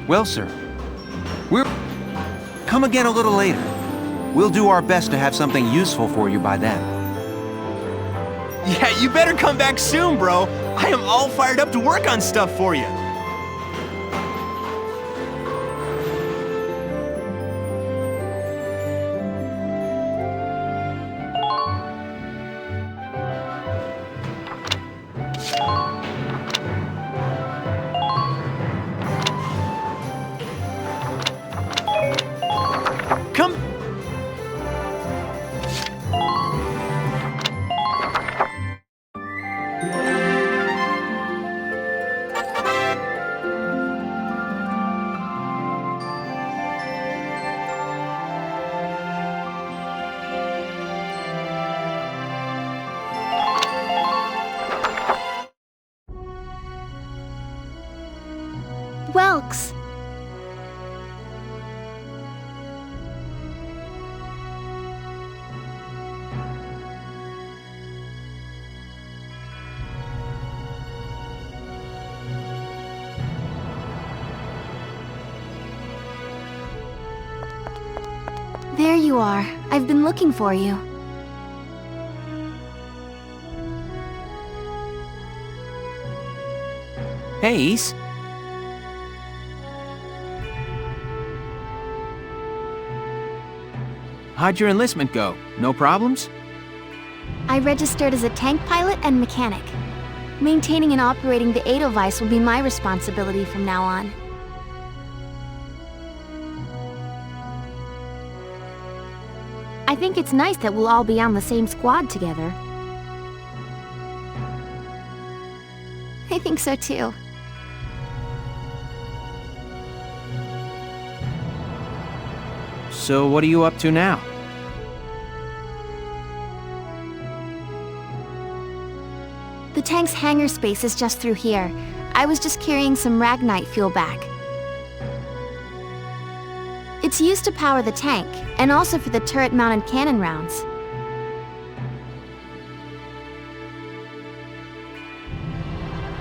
Well, sir, come again a little later. We'll do our best to have something useful for you by then. Yeah, you better come back soon, bro. I am all fired up to work on stuff for you. Come. Welks. There you are. I've been looking for you. Hey, Ace. How'd your enlistment go? No problems? I registered as a tank pilot and mechanic. Maintaining and operating the Edelweiss will be my responsibility from now on. I think it's nice that we'll all be on the same squad together. I think so too. So what are you up to now? The tank's hangar space is just through here. I was just carrying some Ragnite fuel back. It's used to power the tank, and also for the turret-mounted cannon rounds.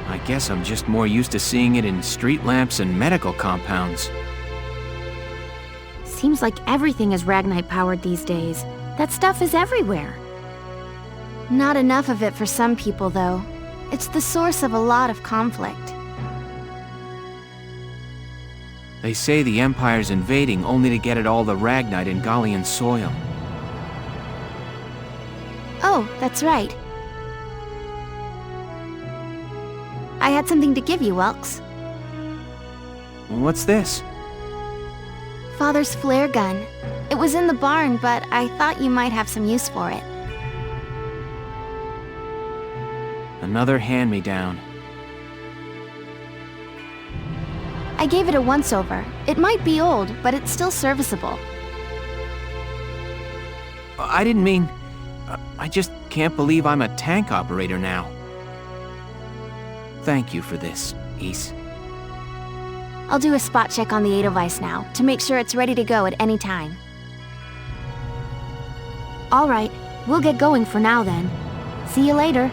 I guess I'm just more used to seeing it in street lamps and medical compounds. Seems like everything is Ragnite powered these days. That stuff is everywhere. Not enough of it for some people, though. It's the source of a lot of conflict. They say the Empire's invading only to get at all the Ragnite in Gallian soil. Oh, that's right. I had something to give you, Welks. What's this? Father's flare gun. It was in the barn, but I thought you might have some use for it. Another hand-me-down. I gave it a once-over. It might be old, but it's still serviceable. I didn't mean... I just can't believe I'm a tank operator now. Thank you for this, Ys. I'll do a spot check on the Edelweiss now, to make sure it's ready to go at any time. All right, we'll get going for now then. See you later.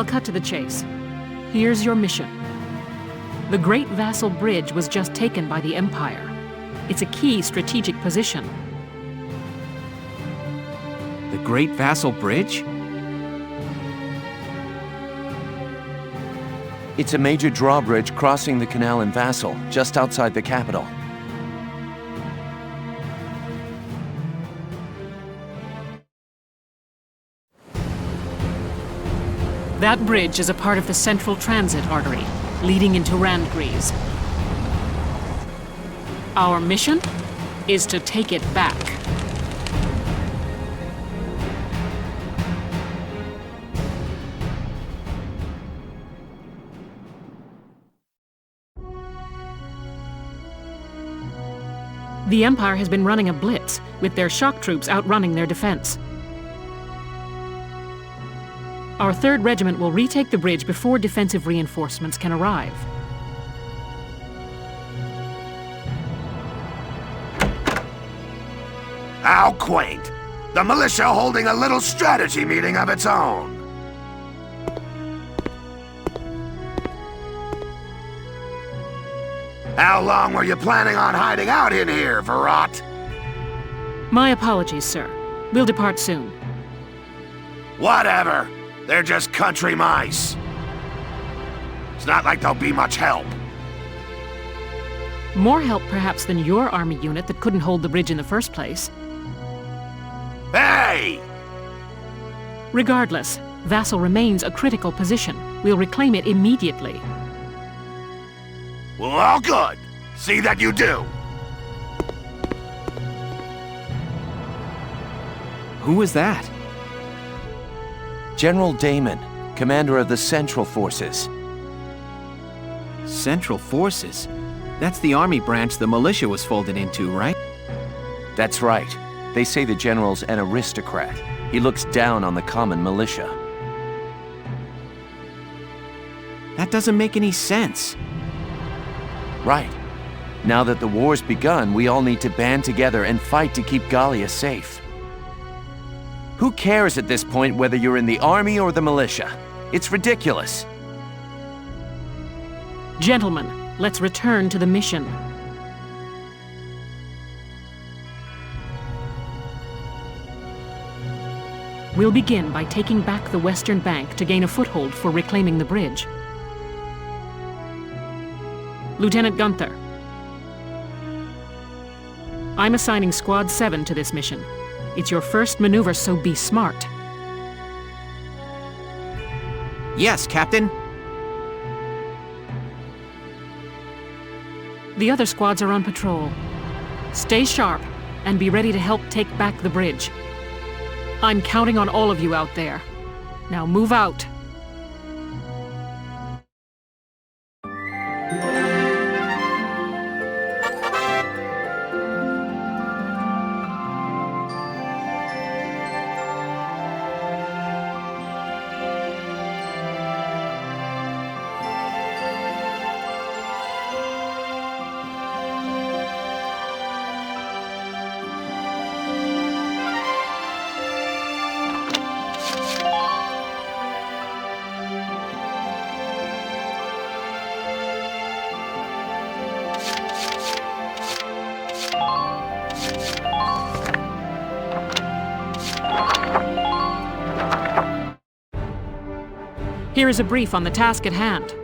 I'll cut to the chase. Here's your mission. The Great Vassal Bridge was just taken by the Empire. It's a key strategic position. The Great Vassal Bridge? It's a major drawbridge crossing the canal in Vassal, just outside the capital. That bridge is a part of the Central Transit Artery, leading into Randgrees. Our mission is to take it back. The Empire has been running a blitz, with their shock troops outrunning their defense. Our 3rd Regiment will retake the bridge before defensive reinforcements can arrive. How quaint. The militia holding a little strategy meeting of its own. How long were you planning on hiding out in here, Verrot? My apologies, sir. We'll depart soon. Whatever. They're just country mice. It's not like they'll be much help. More help, perhaps, than your army unit that couldn't hold the bridge in the first place. Hey! Regardless, Vassal remains a critical position. We'll reclaim it immediately. Well, all good. See that you do. Who was that? General Damon, commander of the Central Forces. Central Forces? That's the army branch the militia was folded into, right? That's right. They say the general's an aristocrat. He looks down on the common militia. That doesn't make any sense. Right. Now that the war's begun, we all need to band together and fight to keep Gallia safe. Who cares at this point whether you're in the army or the militia? It's ridiculous. Gentlemen, let's return to the mission. We'll begin by taking back the western bank to gain a foothold for reclaiming the bridge. Lieutenant Gunther, I'm assigning Squad 7 to this mission. It's your first maneuver, so be smart. Yes, Captain. The other squads are on patrol. Stay sharp and be ready to help take back the bridge. I'm counting on all of you out there. Now move out. Here is a brief on the task at hand.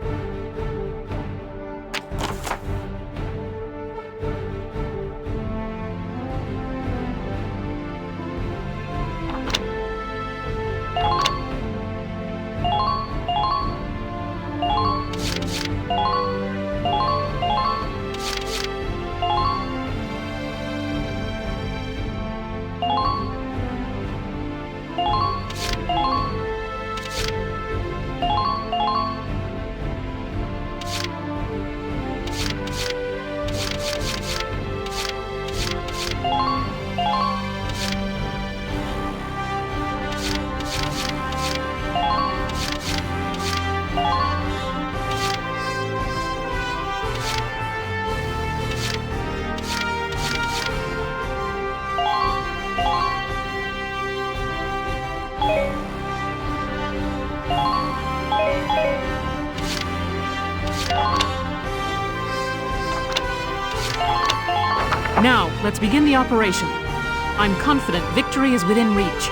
Now, let's begin the operation. I'm confident victory is within reach.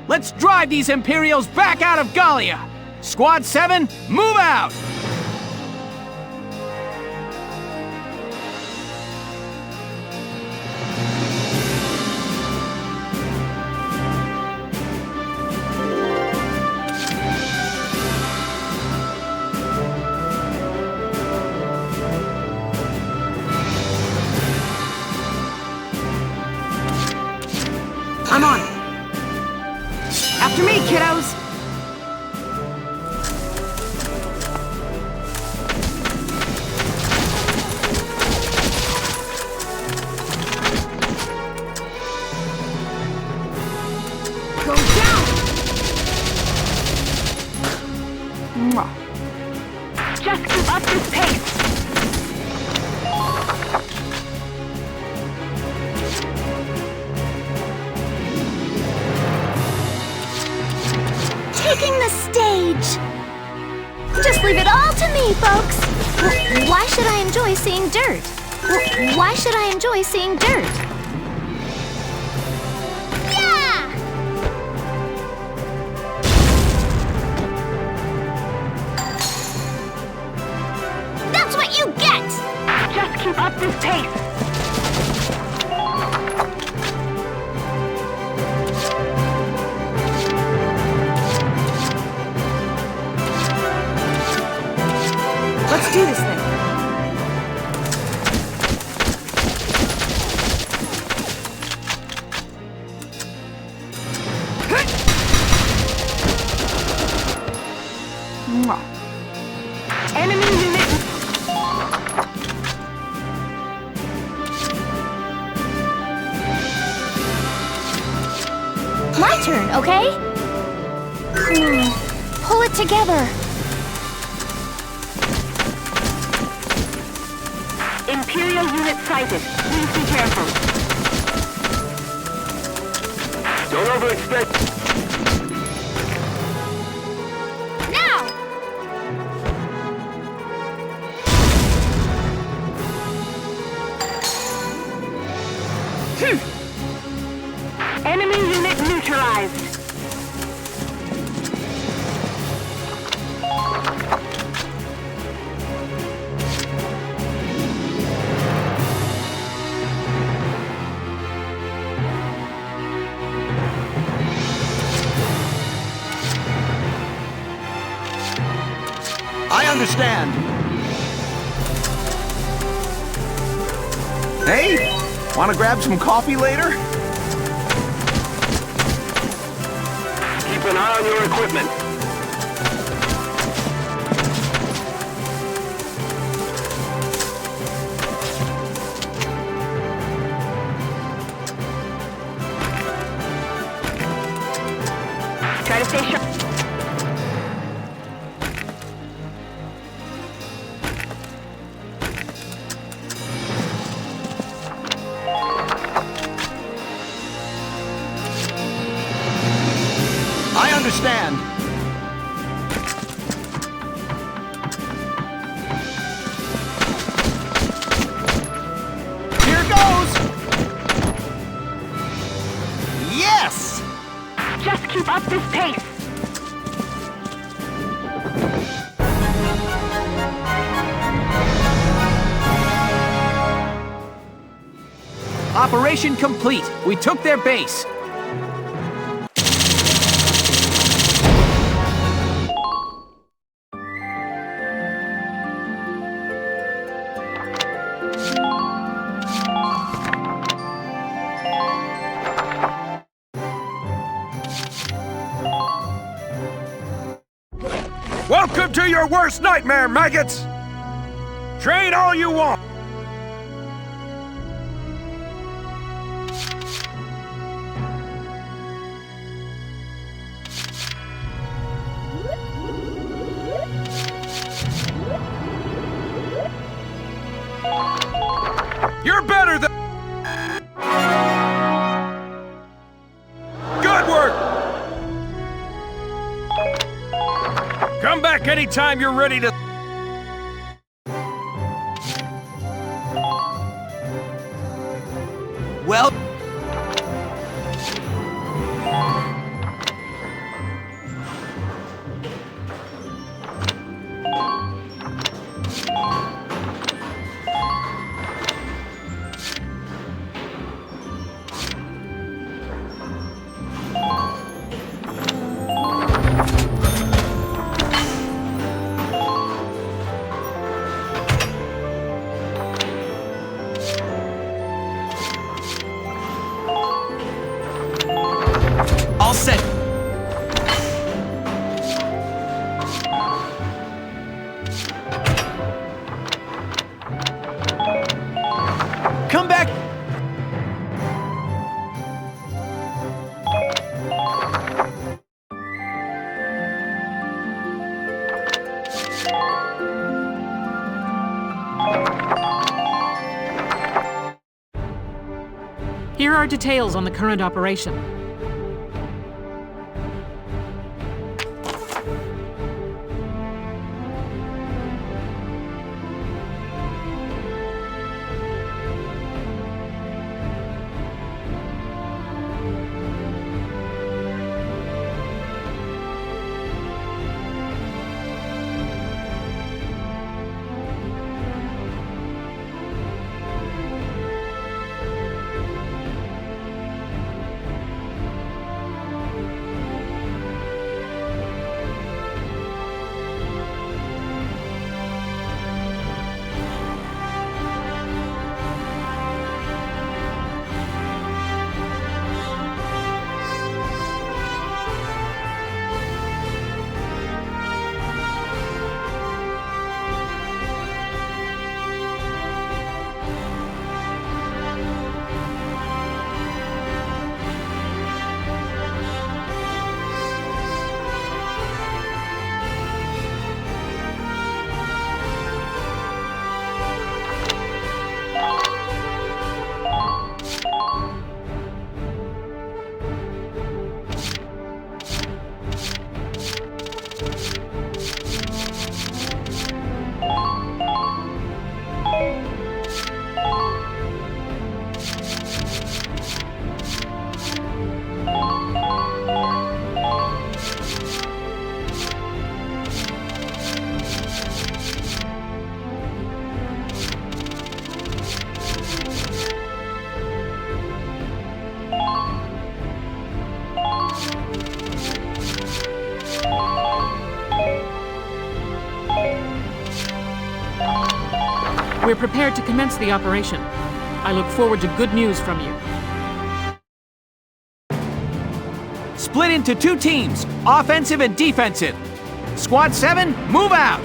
Let's drive these Imperials back out of Gallia! Squad 7, move out! I'm on. After me, kiddos! Go down! Just keep up this pace. Taking the stage. Just leave it all to me, folks. Why should I enjoy seeing dirt? Why should I enjoy seeing dirt? Yeah! That's what you get! Just keep up this pace. Let's do this thing. Enemy unit. My turn, okay? Come on, pull it together. Imperial unit sighted. Please be careful. Don't overextend. Now! Enemy unit neutralized. I understand. Hey, wanna grab some coffee later? Keep an eye on your equipment. Try to stay sharp. I understand. Here goes! Yes! Just keep up this pace. Operation complete. We took their base. Welcome to your worst nightmare, maggots! Train all you want! You're better than... Good work! Come back anytime you're ready to... Well... All set. Come back. Here are details on the current operation. We're prepared to commence the operation. I look forward to good news from you. Split into 2 teams, offensive and defensive. Squad 7, move out!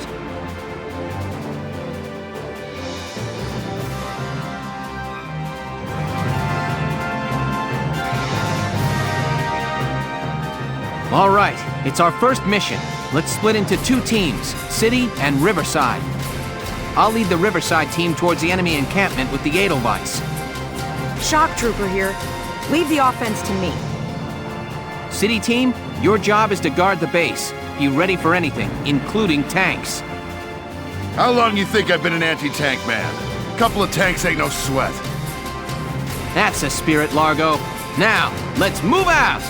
All right, it's our first mission. Let's split into 2 teams, City and Riverside. I'll lead the Riverside team towards the enemy encampment with the Edelweiss. Shock Trooper here. Leave the offense to me. City team, your job is to guard the base. Be ready for anything, including tanks. How long you think I've been an anti-tank man? A couple of tanks ain't no sweat. That's the spirit, Largo. Now, let's move out!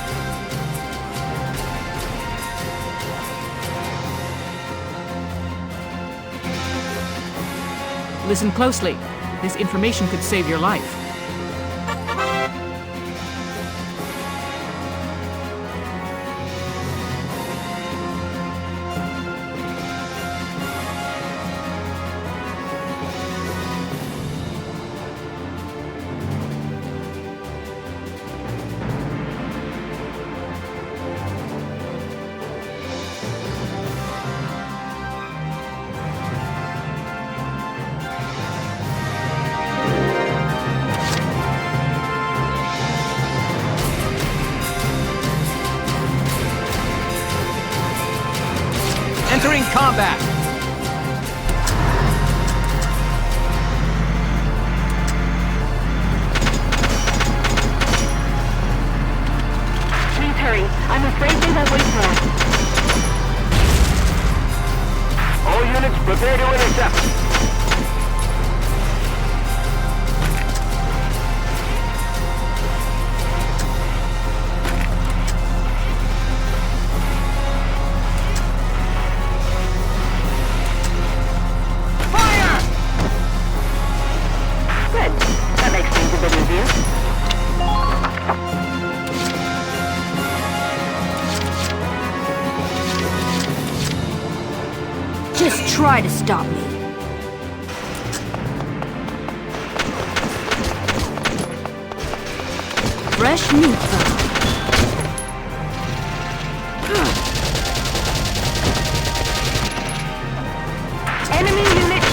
Listen closely. This information could save your life. Entering combat. Please hurry. I'm afraid they won't wait for us. All units prepare to intercept. Just try to stop me. Fresh meat found. Enemy unit!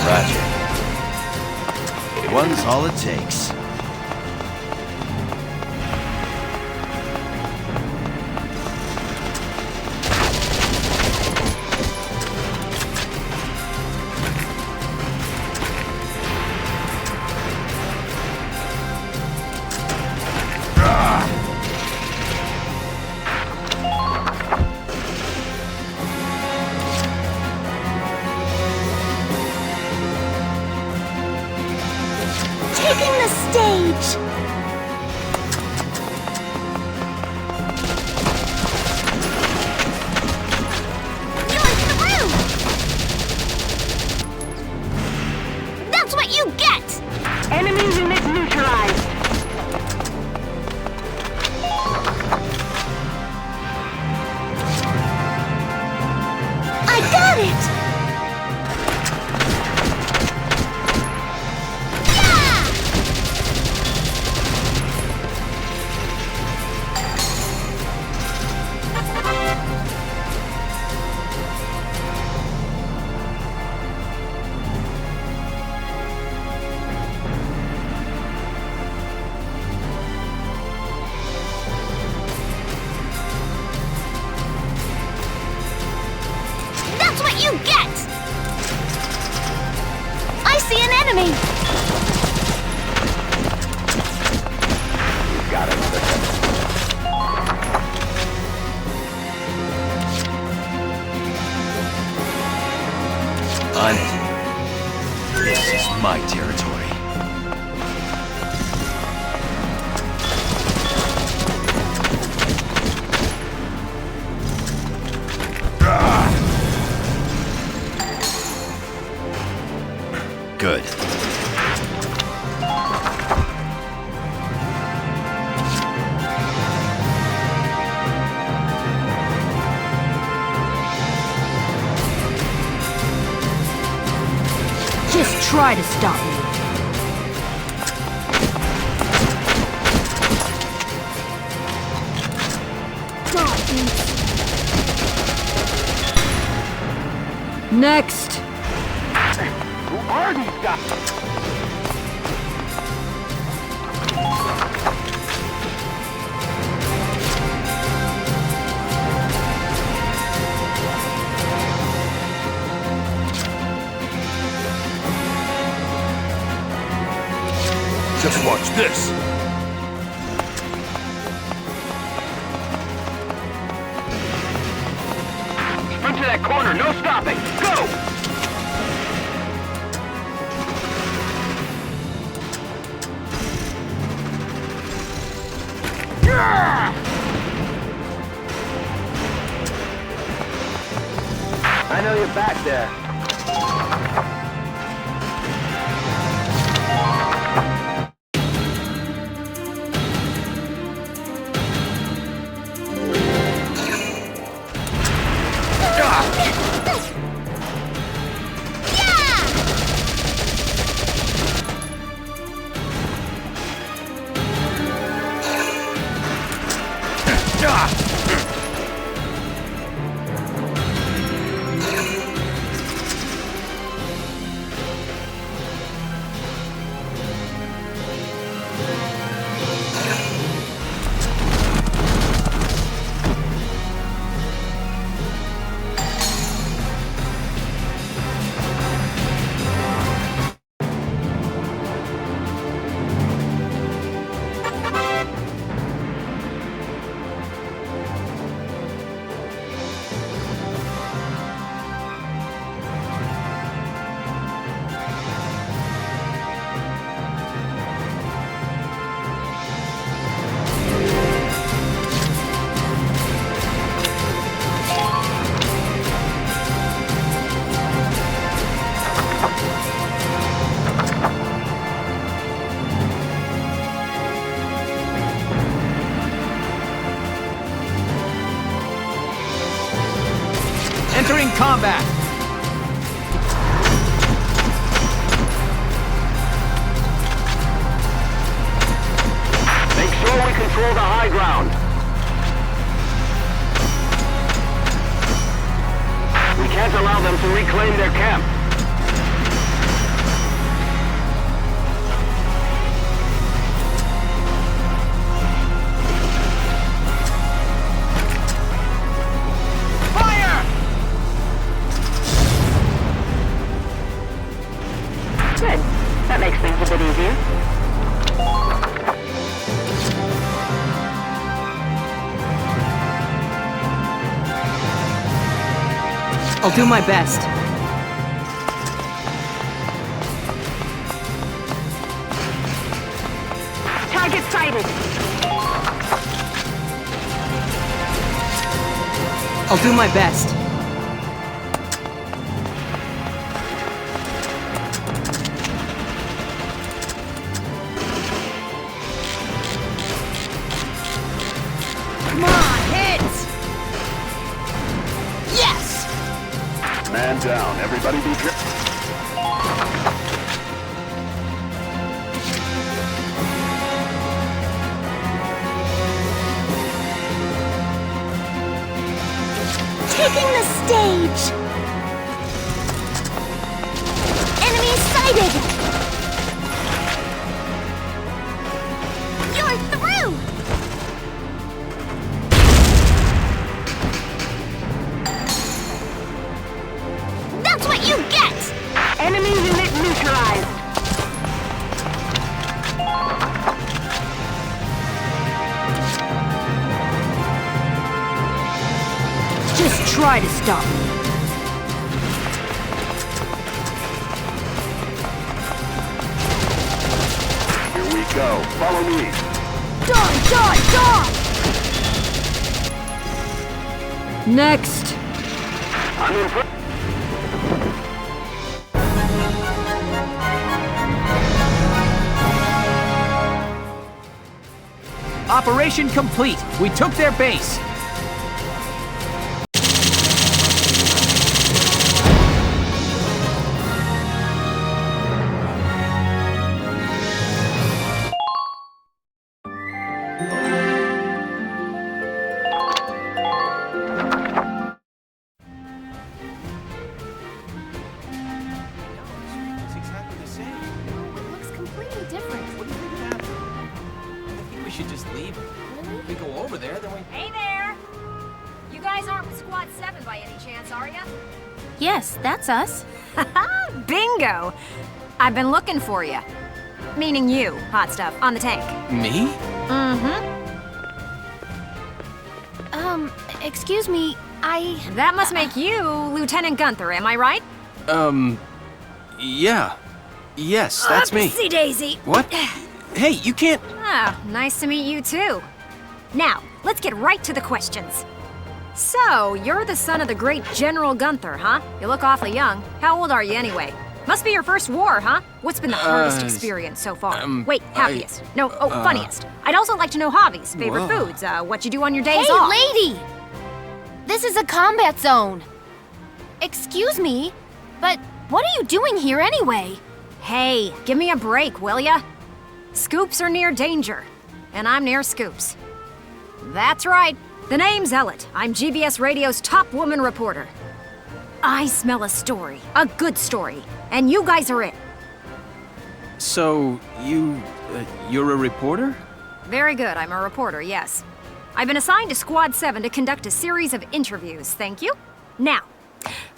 Roger. One's all it takes. Taking the stage! You're through! That's what you get! Enemy unit neutralized! I got it! That's what you get! I see an enemy! You got another On it. This is my territory. Good. Just try to stop me. Next. Who are these guys? Just watch this. Sprint to that corner, no stopping! Go! I know you're back there. Entering combat! Make sure we control the high ground. We can't allow them to reclaim their camp. Fire! Good. That makes things a bit easier. I'll do my best. Target sighted. I'll do my best. Come on, hit! Yes! Man down. Everybody be careful. Taking the stage! Enemy sighted! You're through! That's what you get! Enemy unit neutralized. Just try to stop me. Here we go. Follow me. Die, die, die! Next. I'm in front. Operation complete. We took their base. It looks completely different. I think we should just leave. If we go over there, then we... Hey there! You guys aren't with Squad 7 by any chance, are ya? Yes, that's us. Bingo! I've been looking for you. Meaning you, hot stuff, on the tank. Me? Mm-hmm. Excuse me, That must make you Lieutenant Gunther, am I right? Yeah. Yes, that's me. Oopsie daisy. What? Hey, you can't... Ah, nice to meet you too. Now, let's get right to the questions. So, you're the son of the great General Gunther, huh? You look awfully young. How old are you anyway? Must be your first war, huh? What's been the hardest experience so far? Wait, happiest. Funniest. I'd also like to know hobbies, favorite foods, what you do on your days off. Hey, lady! This is a combat zone. Excuse me, but what are you doing here anyway? Hey, give me a break, will ya? Scoops are near danger, and I'm near scoops. That's right. The name's Ellet. I'm GBS Radio's top woman reporter. I smell a story, a good story, and you guys are it. So, you're a reporter? Very good, I'm a reporter, yes. I've been assigned to Squad 7 to conduct a series of interviews, thank you. Now,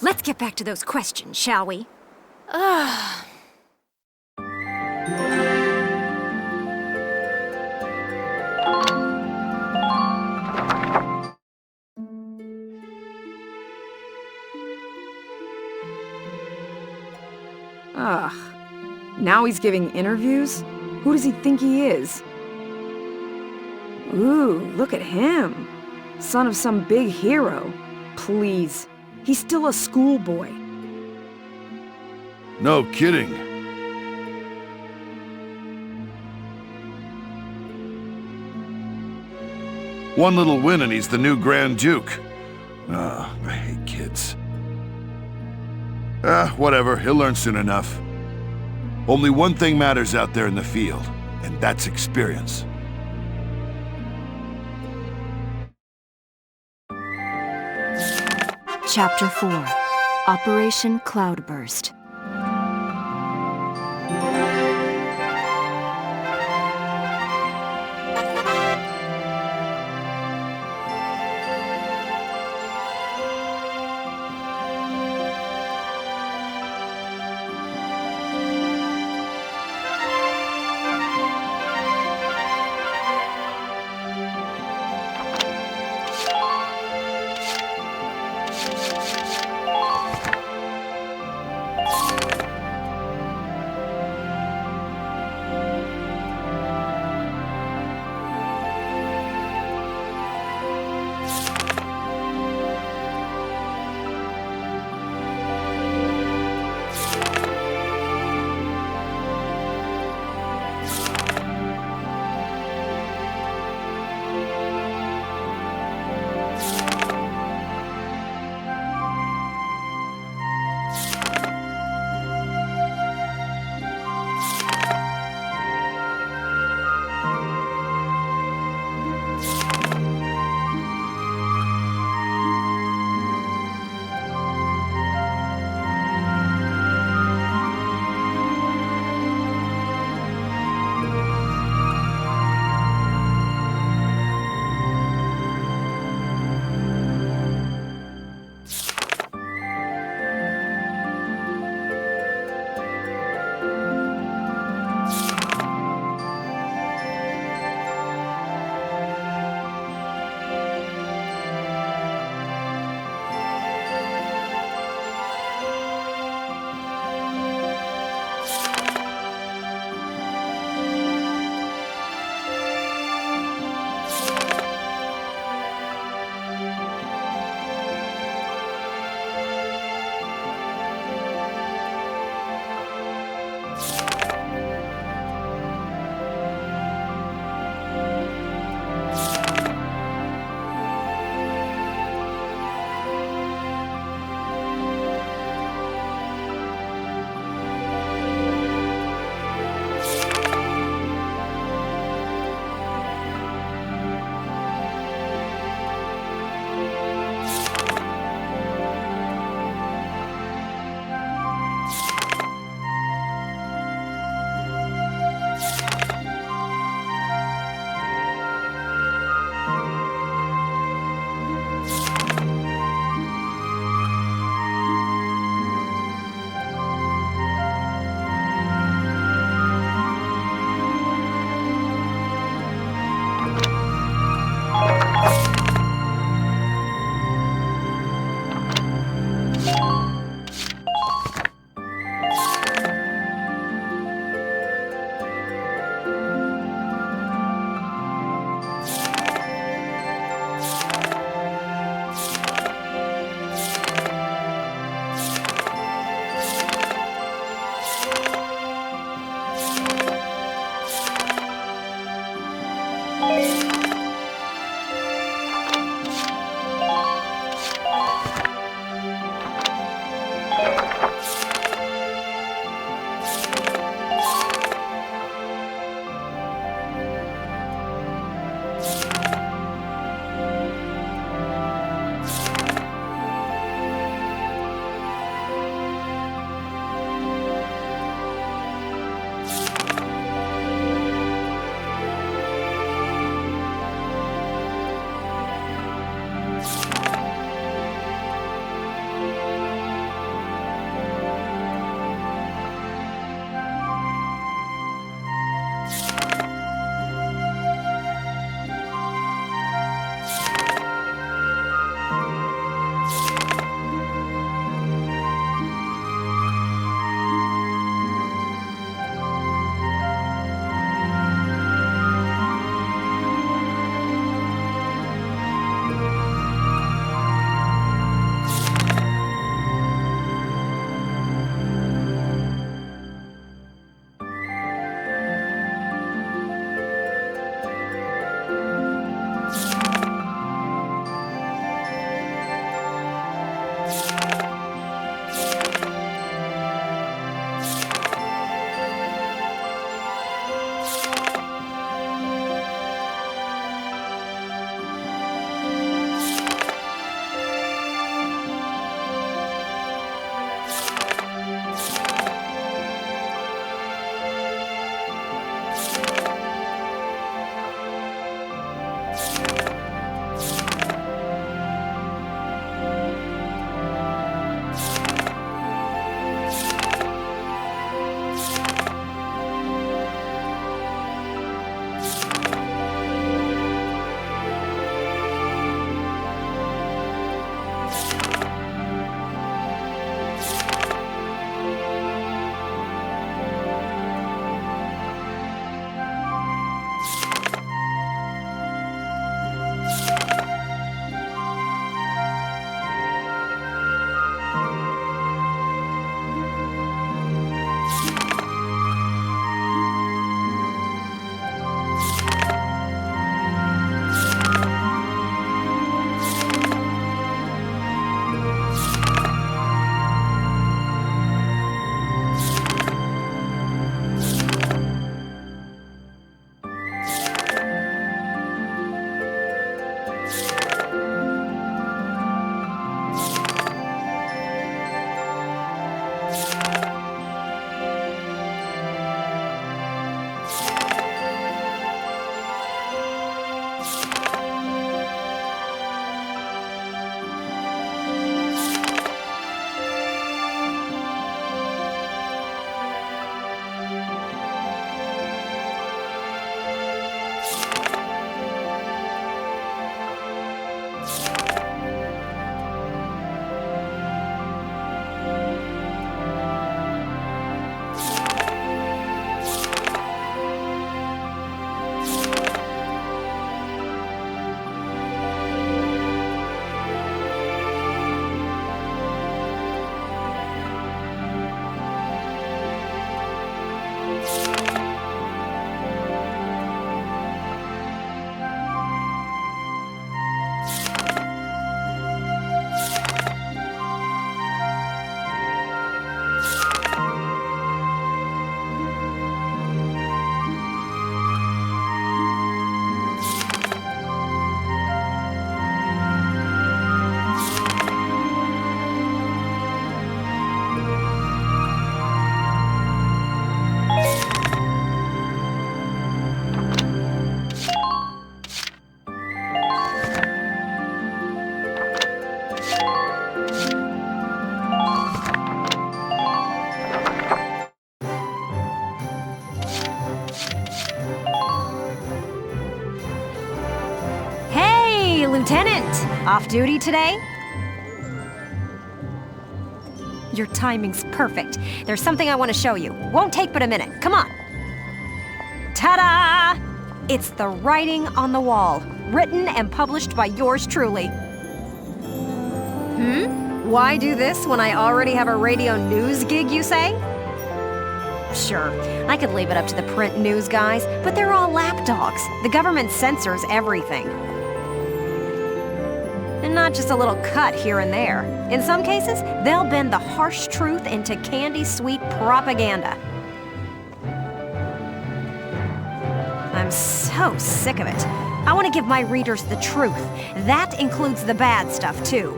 let's get back to those questions, shall we? Ugh. Now he's giving interviews? Who does he think he is? Ooh, look at him. Son of some big hero. Please. He's still a schoolboy. No kidding. One little win and he's the new Grand Duke. I hate kids. Whatever. He'll learn soon enough. Only one thing matters out there in the field, and that's experience. Chapter 4. Operation Cloudburst. Hey, Lieutenant! Off duty today? Your timing's perfect. There's something I want to show you. Won't take but a minute. Come on. Ta-da! It's the writing on the wall, written and published by yours truly. Why do this when I already have a radio news gig, you say? Sure, I could leave it up to the print news guys, but they're all lapdogs. The government censors everything. And not just a little cut here and there. In some cases, they'll bend the harsh truth into candy-sweet propaganda. I'm so sick of it. I want to give my readers the truth. That includes the bad stuff, too.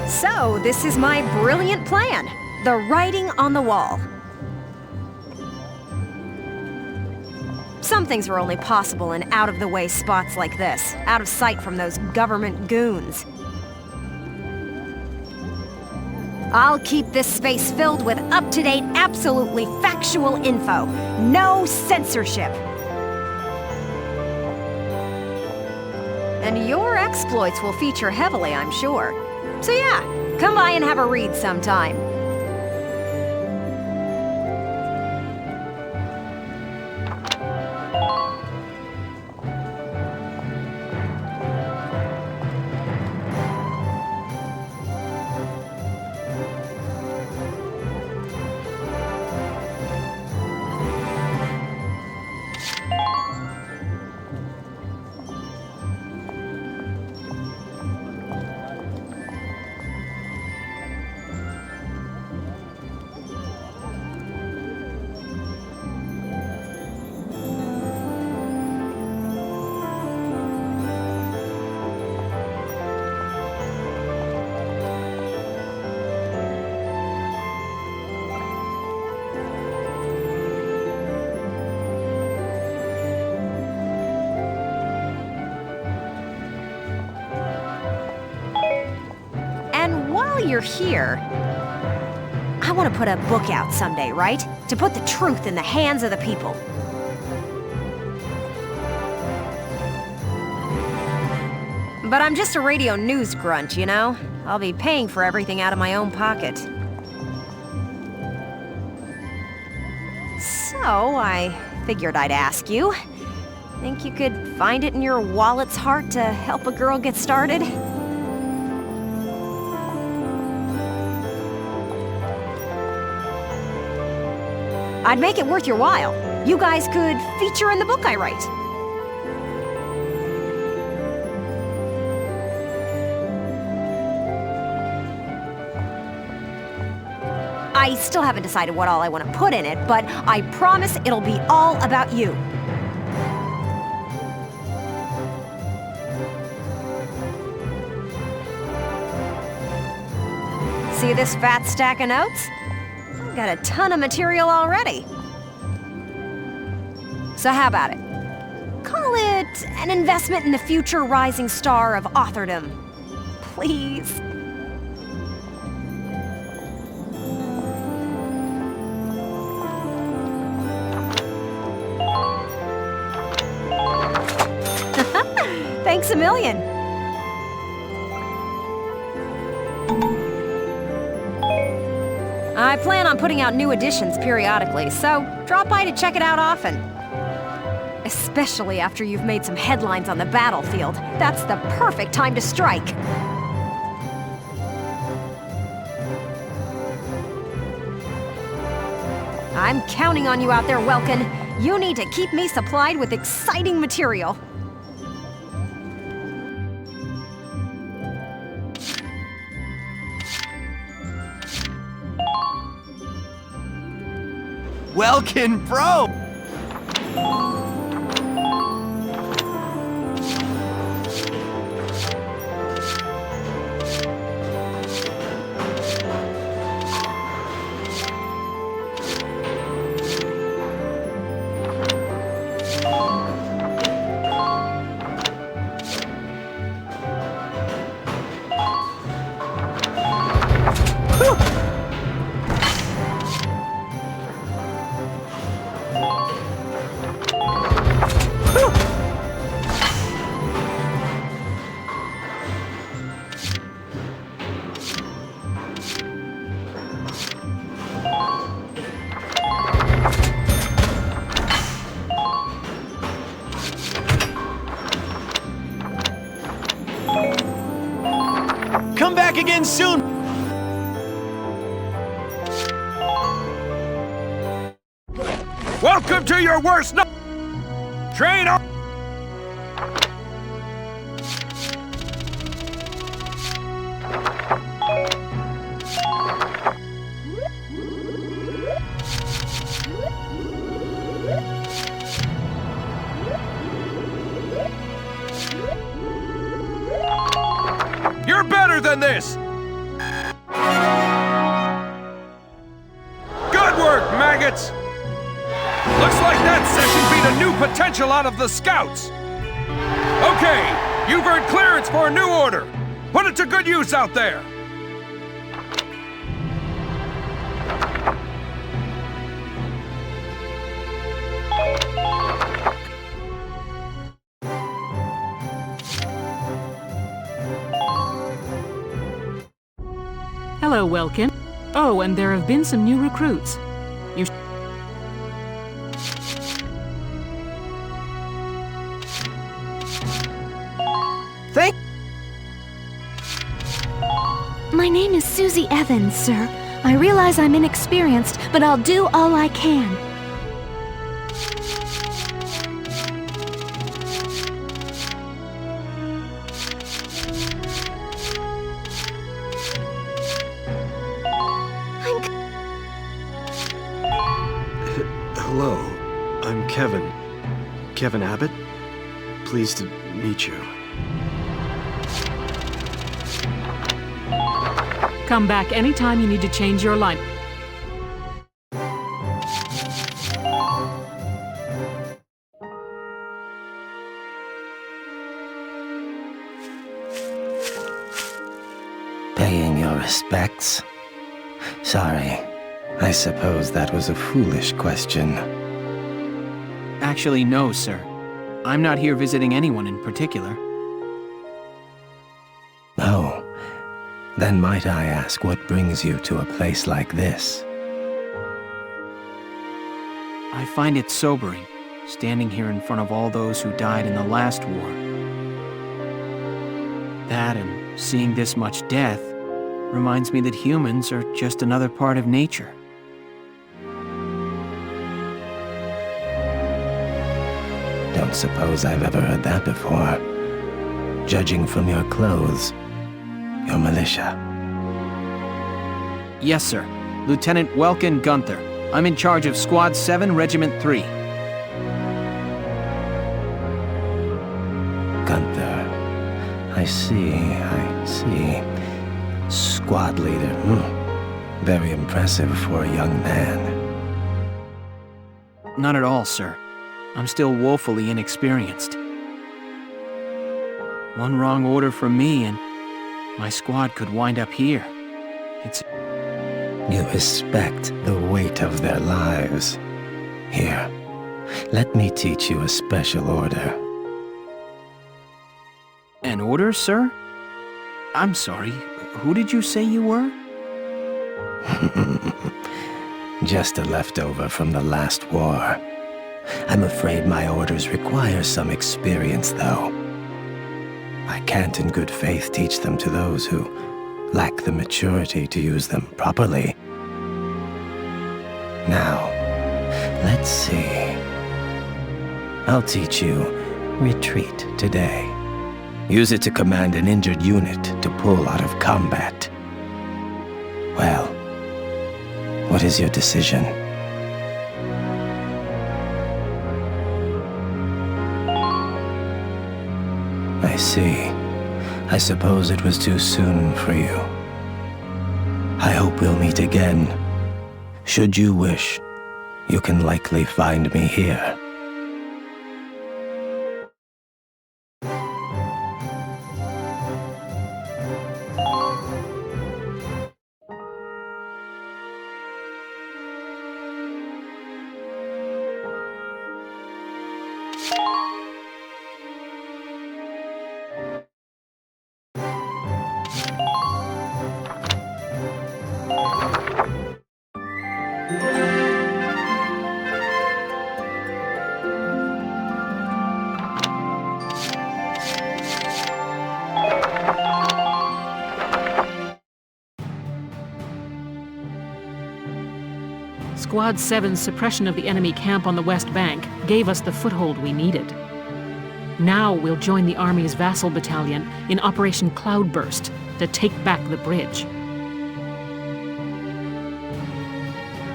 So, this is my brilliant plan. The writing on the wall. Some things are only possible in out-of-the-way spots like this, out of sight from those government goons. I'll keep this space filled with up-to-date, absolutely factual info. No censorship. And your exploits will feature heavily, I'm sure. So yeah, come by and have a read sometime. You're here, I want to put a book out someday, right? To put the truth in the hands of the people. But I'm just a radio news grunt, you know? I'll be paying for everything out of my own pocket. So, I figured I'd ask you. Think you could find it in your wallet's heart to help a girl get started? I'd make it worth your while. You guys could feature in the book I write. I still haven't decided what all I want to put in it, but I promise it'll be all about you. See this fat stack of notes? Got a ton of material already. So how about it? Call it an investment in the future rising star of authordom. Please. Thanks a million. I plan on putting out new editions periodically, so drop by to check it out often. Especially after you've made some headlines on the battlefield. That's the perfect time to strike. I'm counting on you out there, Welkin. You need to keep me supplied with exciting material. Welkin, bro! again soon! Welcome to your worst night! Train on! You're better than this! Good work, maggots! Looks like that session beat a new potential out of the scouts! Okay, you've earned clearance for a new order! Put it to good use out there! Hello, Welkin. Oh, and there have been some new recruits. You Thank. My name is Susie Evans, sir. I realize I'm inexperienced, but I'll do all I can. Hello, I'm Kevin. Kevin Abbott. Pleased to meet you. come back anytime you need to change your line. Paying your respects? Sorry. I suppose that was a foolish question. Actually, no, sir. I'm not here visiting anyone in particular. Oh. Then might I ask what brings you to a place like this? I find it sobering, standing here in front of all those who died in the last war. That and seeing this much death reminds me that humans are just another part of nature. Don't suppose I've ever heard that before. Judging from your clothes, you're militia. Yes, sir. Lieutenant Welkin Gunther. I'm in charge of Squad 7, Regiment 3. Gunther. I see. Squad leader. Very impressive for a young man. Not at all, sir. I'm still woefully inexperienced. One wrong order from me and my squad could wind up here. You respect the weight of their lives. Here, let me teach you a special order. An order, sir? I'm sorry, who did you say you were? Just a leftover from the last war. I'm afraid my orders require some experience, though. I can't in good faith teach them to those who lack the maturity to use them properly. Now, let's see. I'll teach you retreat today. Use it to command an injured unit to pull out of combat. Well, what is your decision? I see. I suppose it was too soon for you. I hope we'll meet again. Should you wish, you can likely find me here. Squad 7's suppression of the enemy camp on the West Bank gave us the foothold we needed. Now we'll join the Army's vassal battalion in Operation Cloudburst to take back the bridge.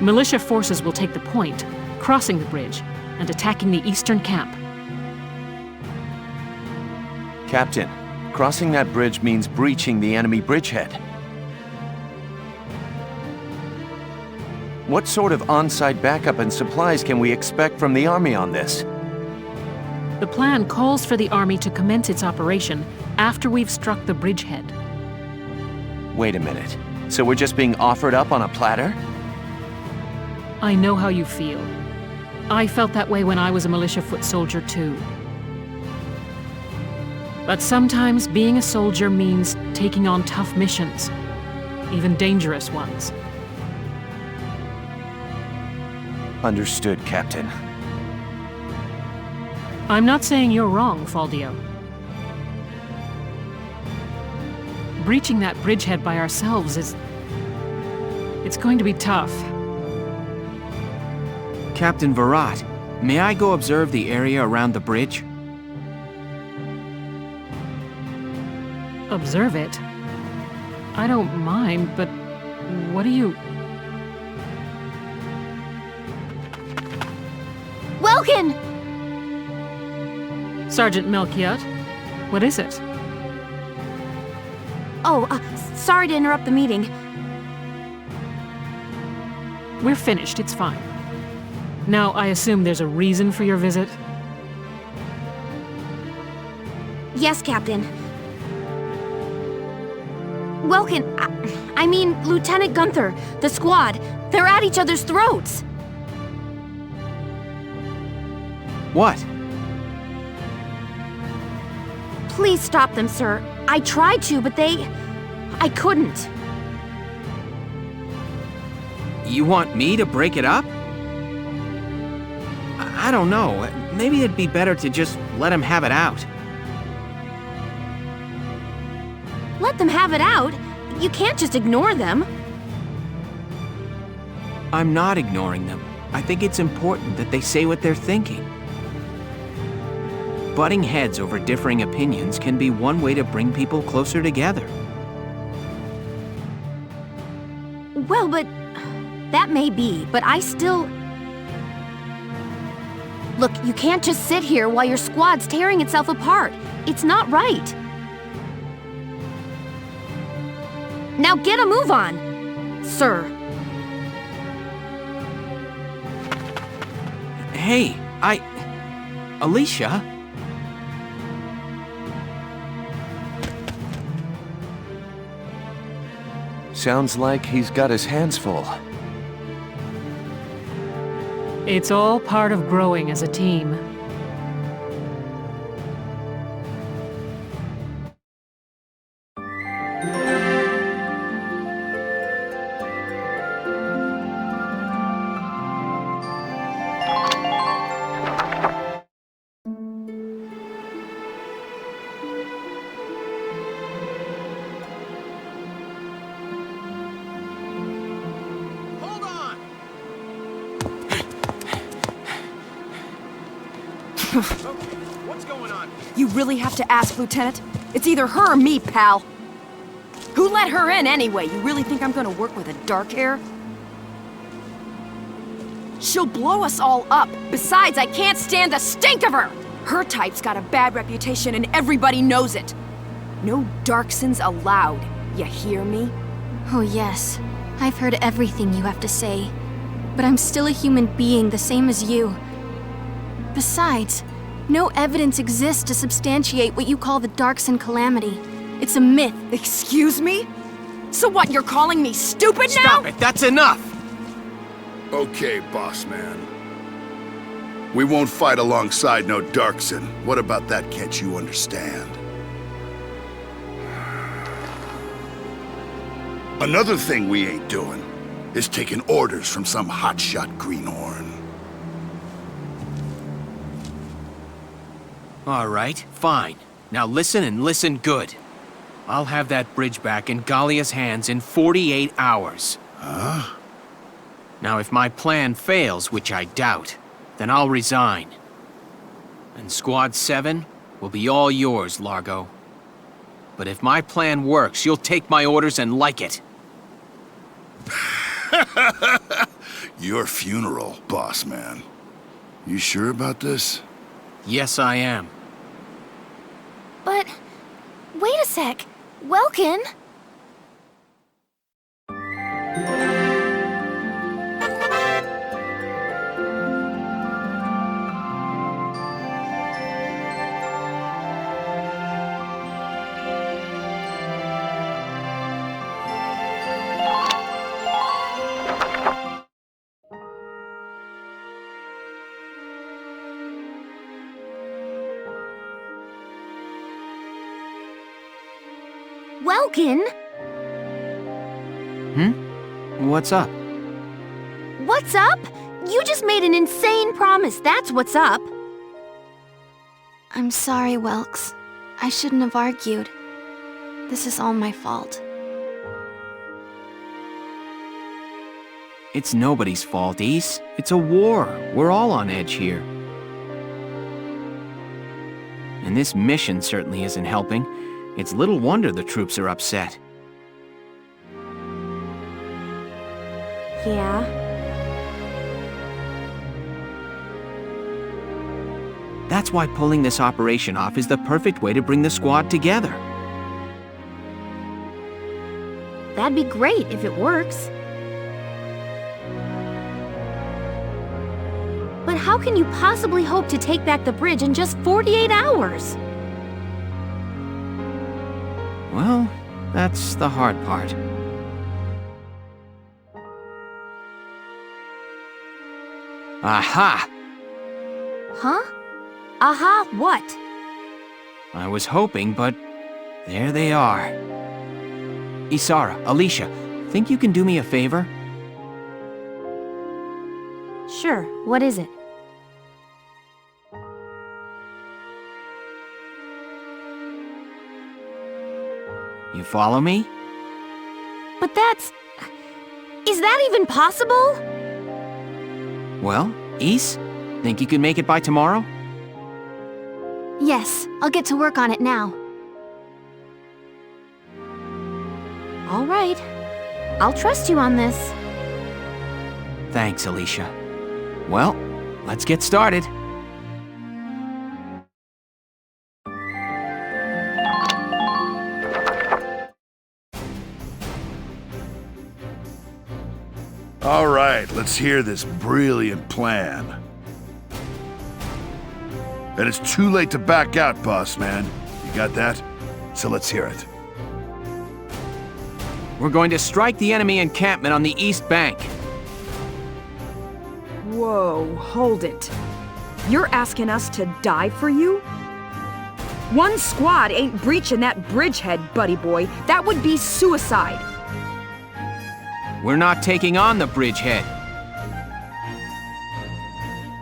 Militia forces will take the point, crossing the bridge and attacking the eastern camp. Captain, crossing that bridge means breaching the enemy bridgehead. What sort of on-site backup and supplies can we expect from the Army on this? The plan calls for the Army to commence its operation after we've struck the bridgehead. Wait a minute. So we're just being offered up on a platter? I know how you feel. I felt that way when I was a militia foot soldier too. But sometimes being a soldier means taking on tough missions, even dangerous ones. Understood, Captain. I'm not saying you're wrong, Faldio. Breaching that bridgehead by ourselves it's going to be tough. Captain Virat, may I go observe the area around the bridge? Observe it? I don't mind, but what do you... Welkin! Sergeant Melchiot, what is it? Oh, sorry to interrupt the meeting. We're finished, it's fine. Now, I assume there's a reason for your visit? Yes, Captain. Welkin, I mean, Lieutenant Gunther, the squad, they're at each other's throats. What? Please stop them, sir. I tried to, but I couldn't. You want me to break it up? I don't know. Maybe it'd be better to just let him have it out. Let them have it out? You can't just ignore them. I'm not ignoring them. I think it's important that they say what they're thinking. Butting heads over differing opinions can be one way to bring people closer together. Well, but... that may be, but I still... Look, you can't just sit here while your squad's tearing itself apart. It's not right. Now get a move on, sir. Hey, Alicia? Sounds like he's got his hands full. It's all part of growing as a team. What's going on? You really have to ask, Lieutenant? It's either her or me, pal. Who let her in anyway? You really think I'm gonna work with a dark hair? She'll blow us all up. Besides, I can't stand the stink of her! Her type's got a bad reputation and everybody knows it. No Darksons allowed. You hear me? Oh yes, I've heard everything you have to say. But I'm still a human being the same as you. Besides, no evidence exists to substantiate what you call the Darkson calamity. It's a myth. Excuse me? So what, you're calling me stupid now? Stop it, that's enough! Okay, boss man. We won't fight alongside no Darkson. What about that can't you understand? Another thing we ain't doing is taking orders from some hotshot greenhorn. All right, fine. Now listen and listen good. I'll have that bridge back in Gallia's hands in 48 hours. Huh? Now, if my plan fails, which I doubt, then I'll resign. And Squad 7 will be all yours, Largo. But if my plan works, you'll take my orders and like it. Your funeral, boss man. You sure about this? Yes, I am. But... wait a sec. Welkin? Welkin? What's up? What's up? You just made an insane promise, that's what's up. I'm sorry, Welks. I shouldn't have argued. This is all my fault. It's nobody's fault, Ace. It's a war. We're all on edge here. And this mission certainly isn't helping. It's little wonder the troops are upset. Yeah? That's why pulling this operation off is the perfect way to bring the squad together. That'd be great if it works. But how can you possibly hope to take back the bridge in just 48 hours? Well, that's the hard part. Aha! Huh? Aha, what? I was hoping, but there they are. Isara, Alicia, think you can do me a favor? Sure, what is it? You follow me? But that's... is that even possible? Well, Ys, think you can make it by tomorrow? Yes, I'll get to work on it now. All right. I'll trust you on this. Thanks, Alicia. Well, let's get started. All right, let's hear this brilliant plan. And it's too late to back out, boss man. You got that? So let's hear it. We're going to strike the enemy encampment on the east bank. Whoa, hold it. You're asking us to die for you? One squad ain't breaching that bridgehead, buddy boy. That would be suicide. We're not taking on the bridgehead.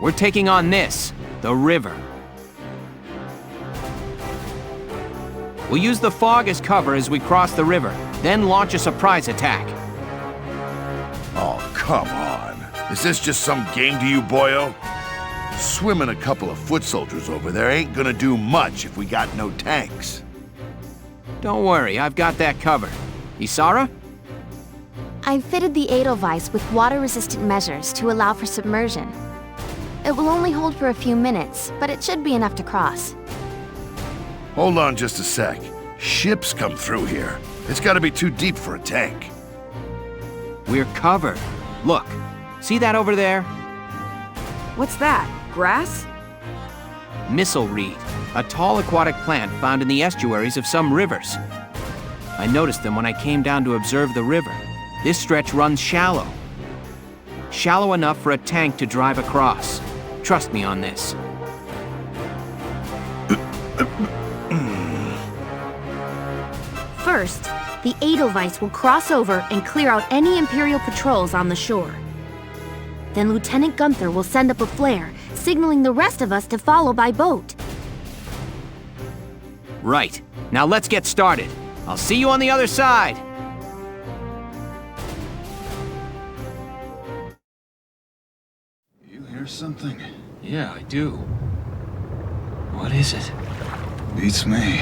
We're taking on this, the river. We'll use the fog as cover as we cross the river, then launch a surprise attack. Oh, come on. Is this just some game to you, boyo? Swimming a couple of foot soldiers over there ain't gonna do much if we got no tanks. Don't worry, I've got that covered. Isara? I've fitted the Edelweiss with water-resistant measures to allow for submersion. It will only hold for a few minutes, but it should be enough to cross. Hold on just a sec. Ships come through here. It's gotta be too deep for a tank. We're covered. Look, see that over there? What's that? Grass? Missile reed, a tall aquatic plant found in the estuaries of some rivers. I noticed them when I came down to observe the river. This stretch runs shallow. Shallow enough for a tank to drive across. Trust me on this. First, the Edelweiss will cross over and clear out any Imperial patrols on the shore. Then Lieutenant Gunther will send up a flare, signaling the rest of us to follow by boat. Right. Now let's get started. I'll see you on the other side. or something? Yeah, I do. What is it? Beats me.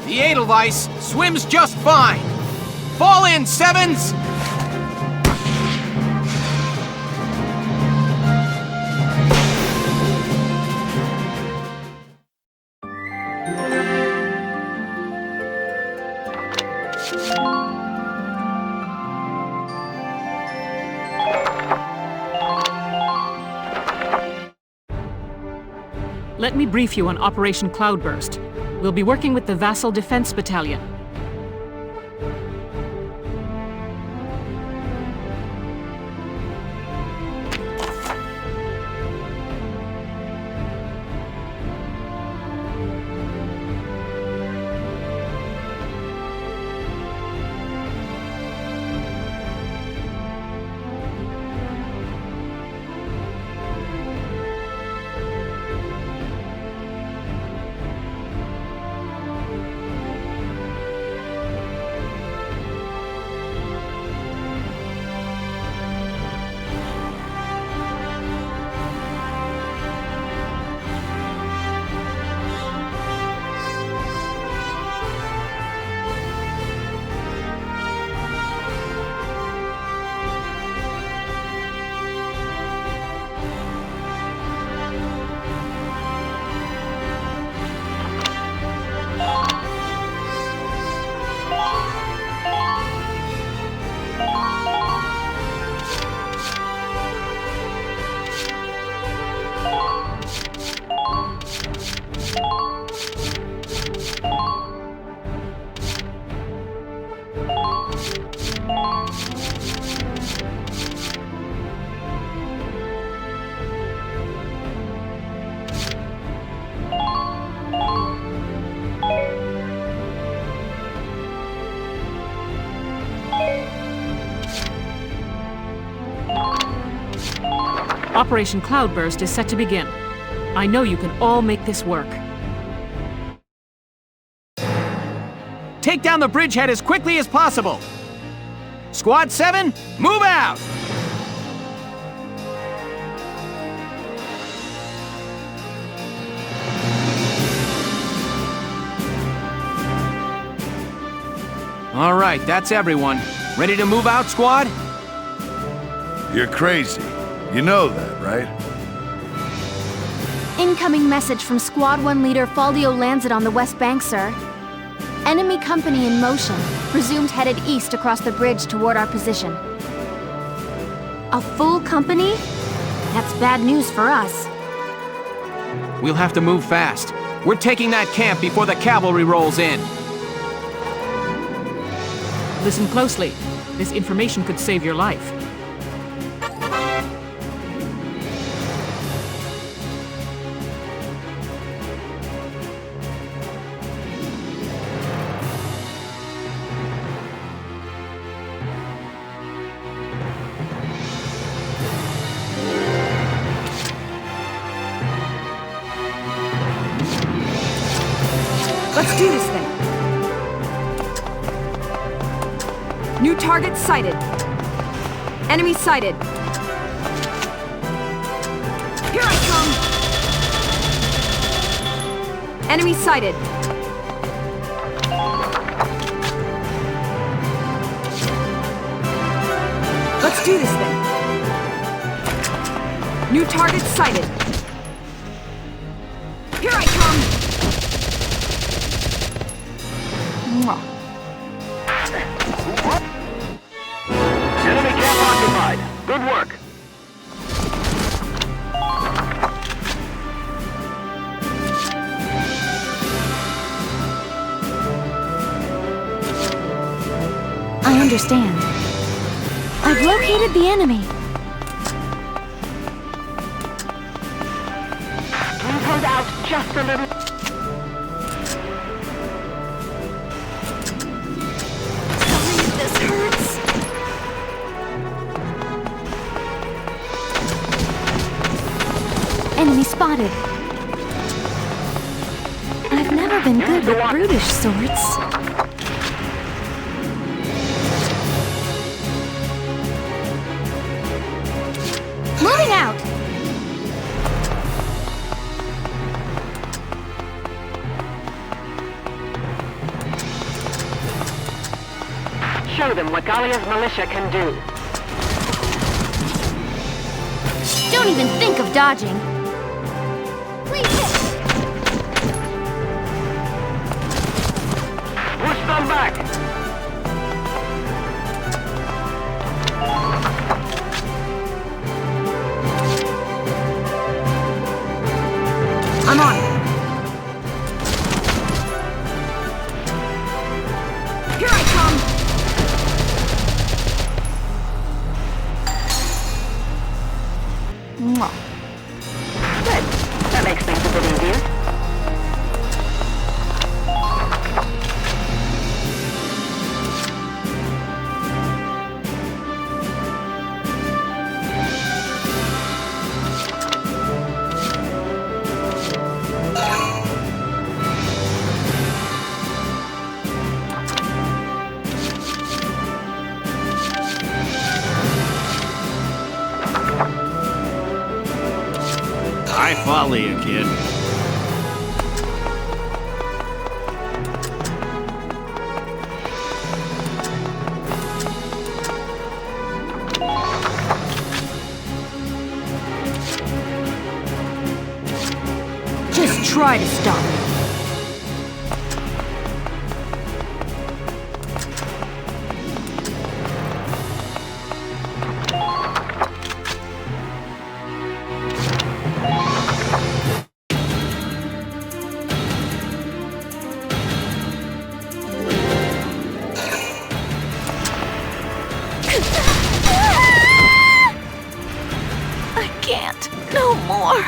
The Edelweiss swims just fine. Fall in, Sevens! Let me brief you on Operation Cloudburst. We'll be working with the Vassal Defense Battalion. Operation Cloudburst is set to begin. I know you can all make this work. Take down the bridgehead as quickly as possible. Squad 7, move out! All right, that's everyone. Ready to move out, squad? You're crazy. You know that, right? Incoming message from Squad 1 leader Faldio Lancet on the West Bank, sir. Enemy company in motion, presumed headed east across the bridge toward our position. A full company? That's bad news for us. We'll have to move fast. We're taking that camp before the cavalry rolls in. Listen closely. This information could save your life. Let's do this thing. New target sighted. Enemy sighted. Here I come! Enemy sighted. Let's do this thing. New target sighted. Here I come! Mwah. Enemy camp occupied. Good work. I understand. I've located the enemy. Can you hold out just a little? Good but brutish sorts. Moving out! Show them what Gallia's militia can do. Don't even think of dodging. Please hit. Push them back. I'm on it. Here I come! Mwah. Good. That makes things a bit easier. I follow you, kid. Just try to stop me. I can't. No more.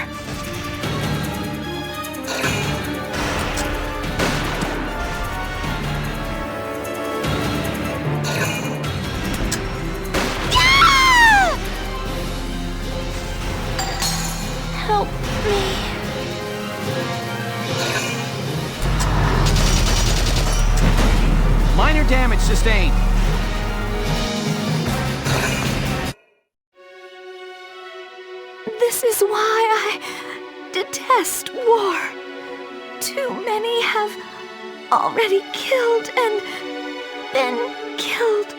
Help me. Minor damage sustained. This is why I detest war. Too many have already killed and been killed.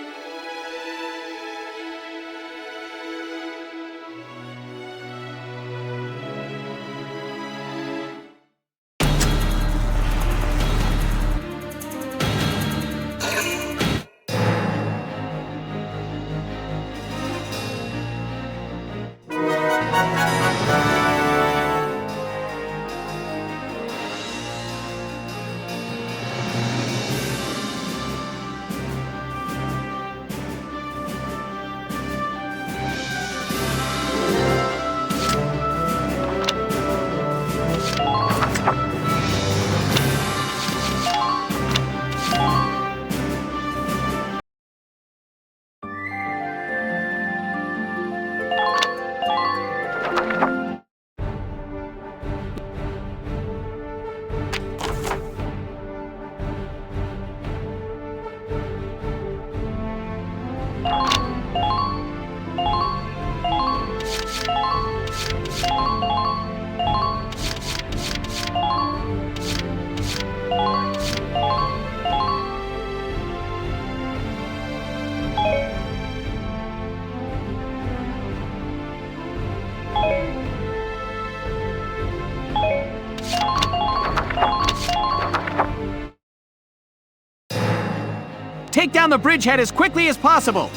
Take down the bridgehead as quickly as possible.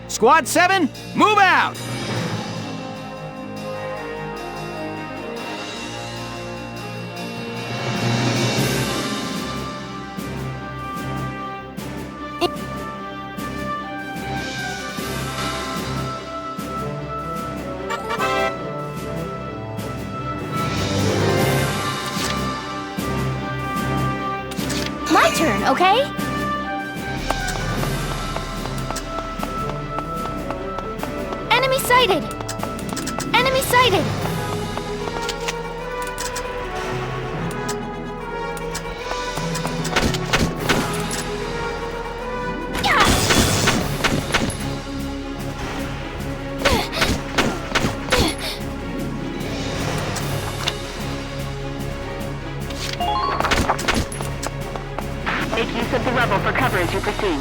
Squad 7, move out! My turn, okay? Enemy sighted! Enemy sighted! Make use of the rubble for cover as you proceed.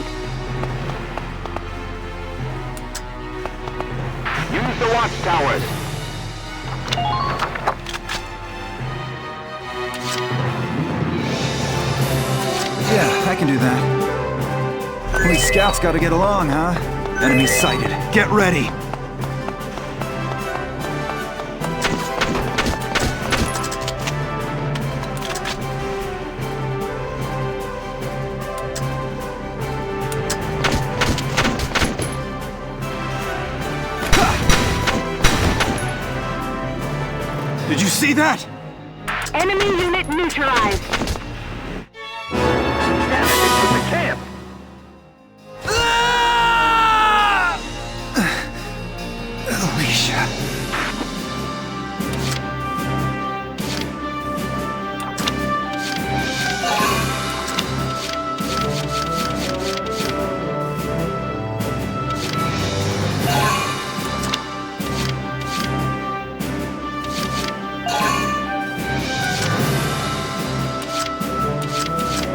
Use the watchtowers. Yeah, I can do that. These scouts gotta get along, huh? Enemy sighted. Get ready! Did you see that? Enemy unit neutralized. The camp. Alicia.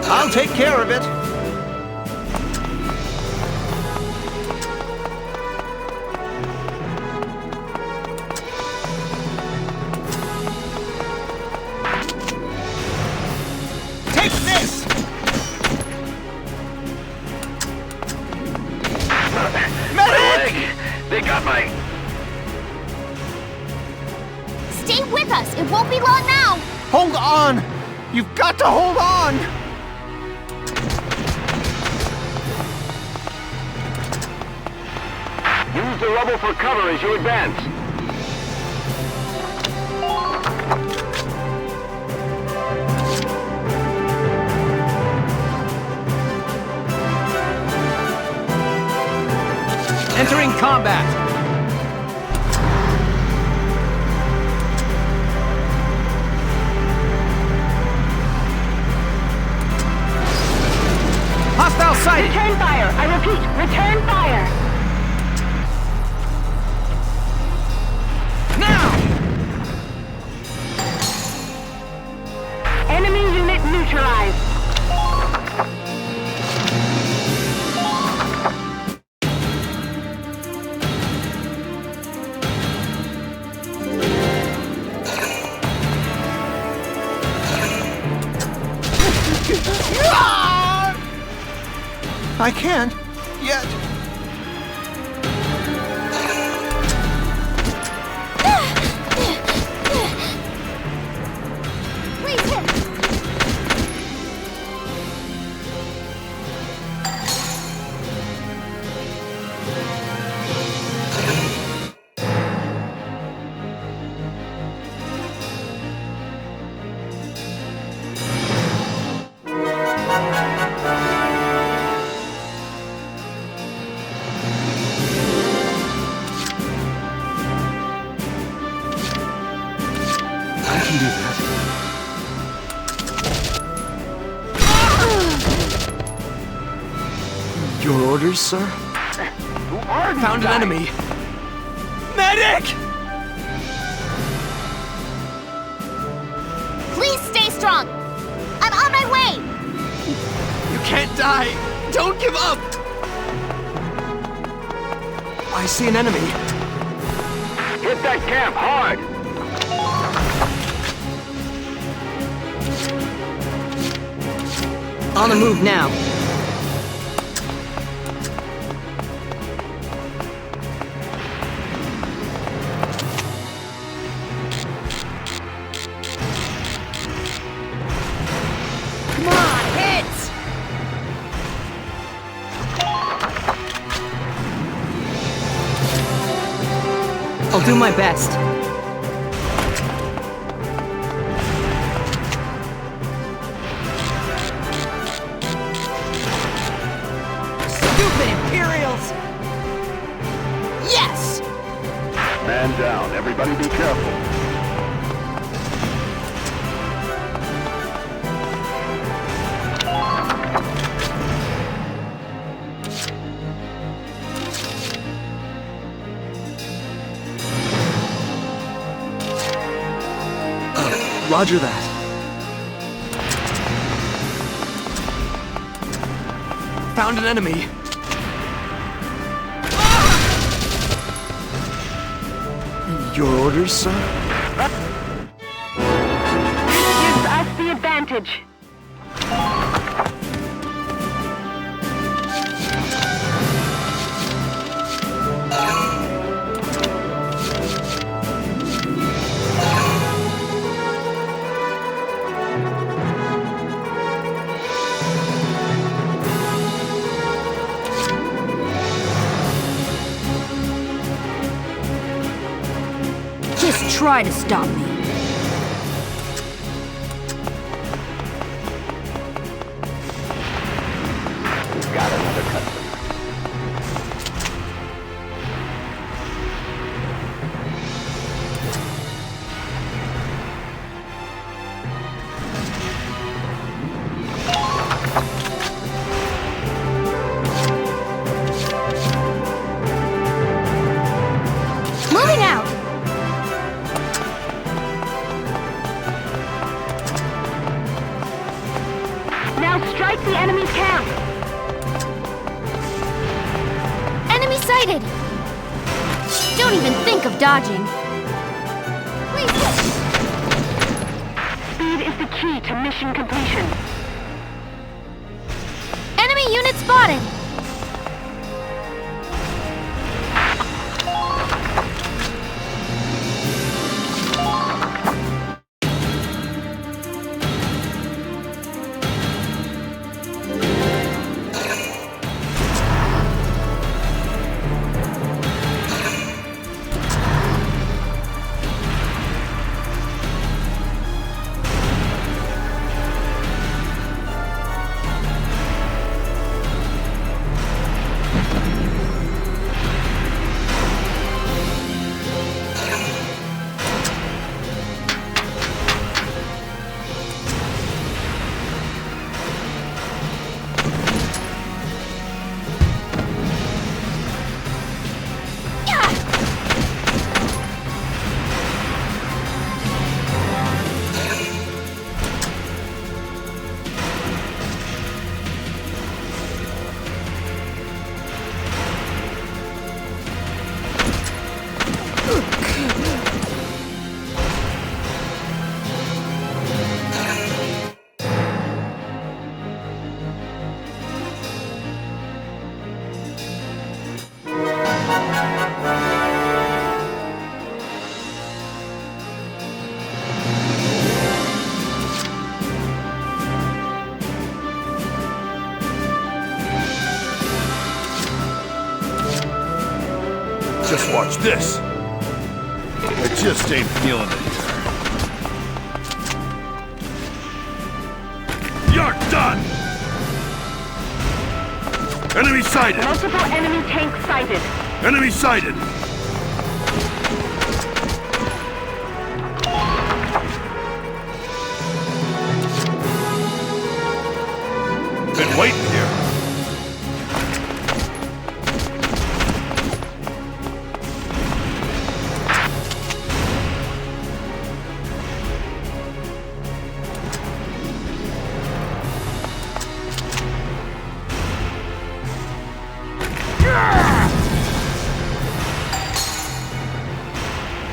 I'll take care of it. Take this! Medic! They got my... Stay with us. It won't be long now. Hold on! You've got to hold on! Use the rubble for cover as you advance. Entering combat! Hostile sighted! Return fire. I repeat, return fire. Now! Enemy unit neutralized. I can't yet. Please hit. I can do that. Your orders, sir? Who are these Found an guys? enemy! Medic! Please stay strong. I'm on my way. You can't die! Don't give up! I see an enemy. Hit that camp hard! On the move now. Come on, hit! I'll do my best. Stupid Imperials! Yes! Man down. Everybody be careful. Roger that. Found an enemy. Your orders, sir? This gives us the advantage. Just try to stop me. We've got another customer. Moving out! Now strike the enemy's camp. Enemy sighted! Don't even think of dodging. Speed is the key to mission completion. Enemy unit spotted! Just watch this. I just ain't feeling it here. You're done! Enemy sighted! Multiple enemy tanks sighted. Enemy sighted! Been waiting here.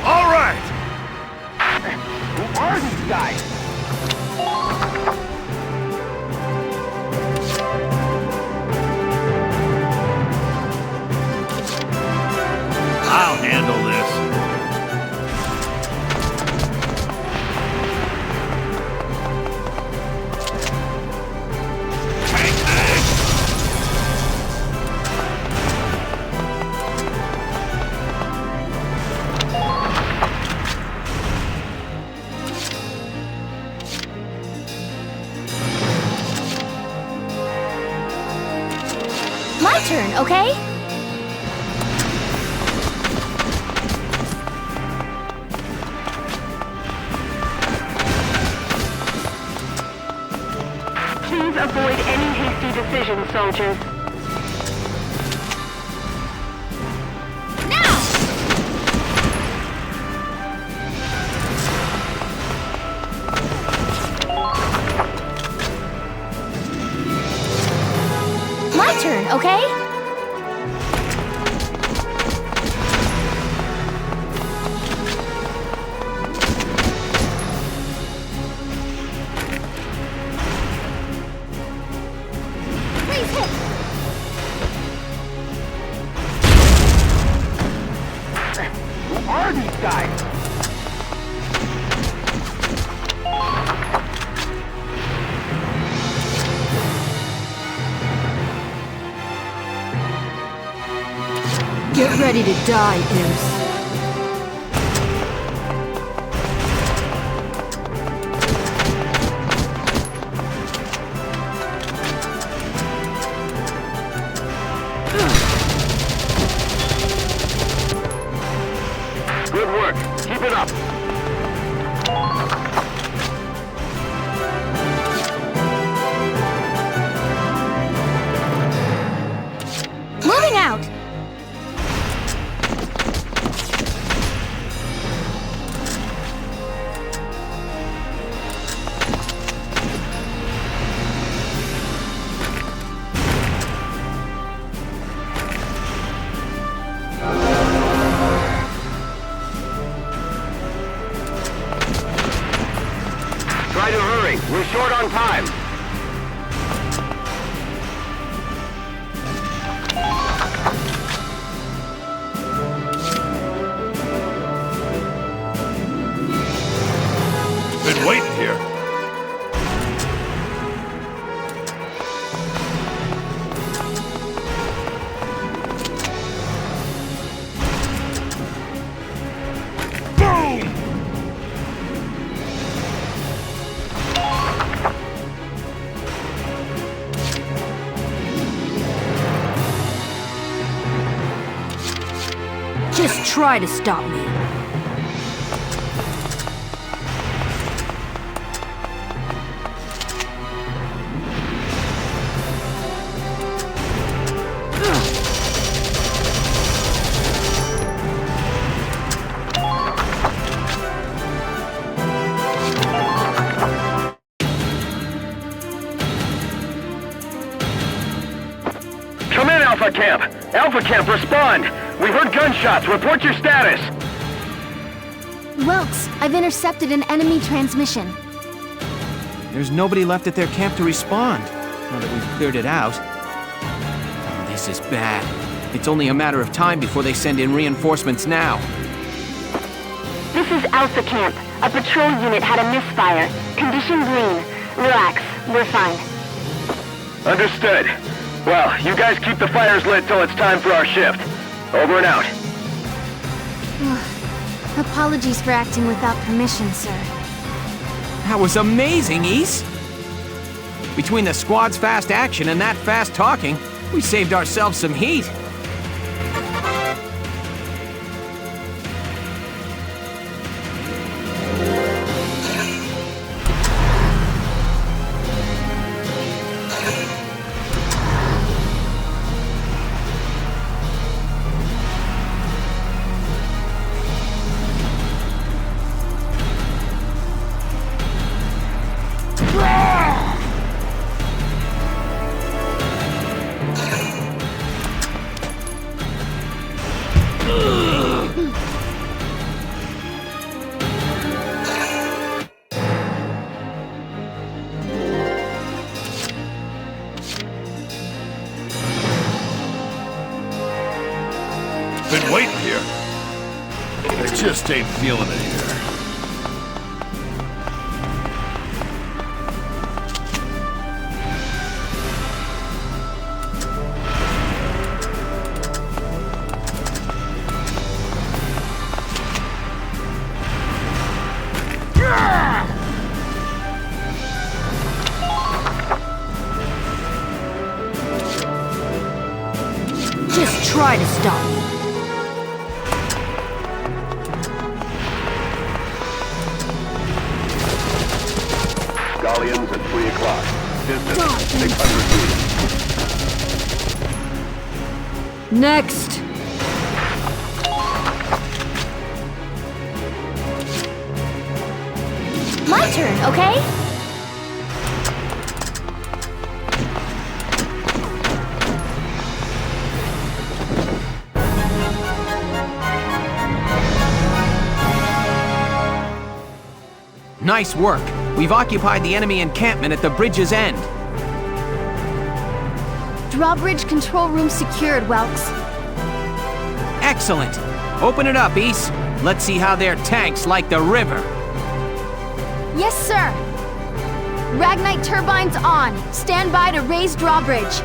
All right! Who are these guys? I'll handle this. Take this! My turn, okay? Please avoid any hasty decisions, soldiers. My turn, okay? Please hit! Who are these guys? Get ready to die, imps. Good work. Keep it up. Moving out! Try to hurry. We're short on time. Been waiting here. Boom! Just try to stop me. Come in, Alpha Camp. Alpha Camp, respond. We heard gunshots. Report your status. Welks, I've intercepted an enemy transmission. There's nobody left at their camp to respond, now that we've cleared it out. Oh, this is bad. It's only a matter of time before they send in reinforcements now. This is Alpha Camp. A patrol unit had a misfire. Condition green. Relax. We're fine. Understood. Well, you guys keep the fires lit till it's time for our shift. Over and out. Apologies for acting without permission, sir. That was amazing, East! Between the squad's fast action and that fast talking, we saved ourselves some heat. Been waiting here. I just ain't feeling it here. Just try to stop me. Galleons at 3 o'clock. Distance 600 feet. Next! My turn, okay? Nice work. We've occupied the enemy encampment at the bridge's end. Drawbridge control room secured, Welks. Excellent. Open it up, East. Let's see how their tanks like the river. Yes, sir. Ragnite turbines on. Stand by to raise drawbridge.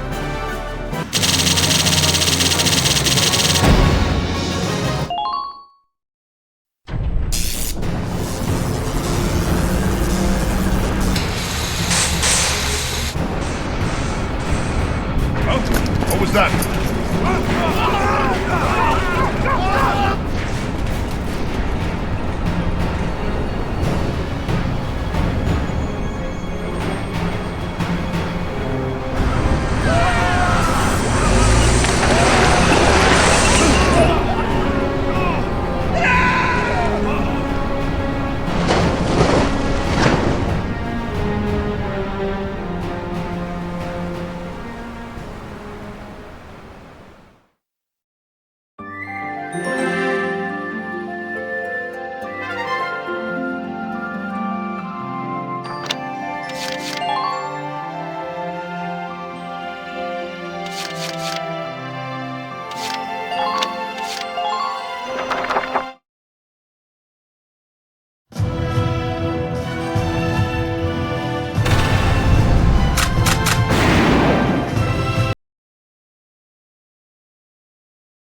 What was that?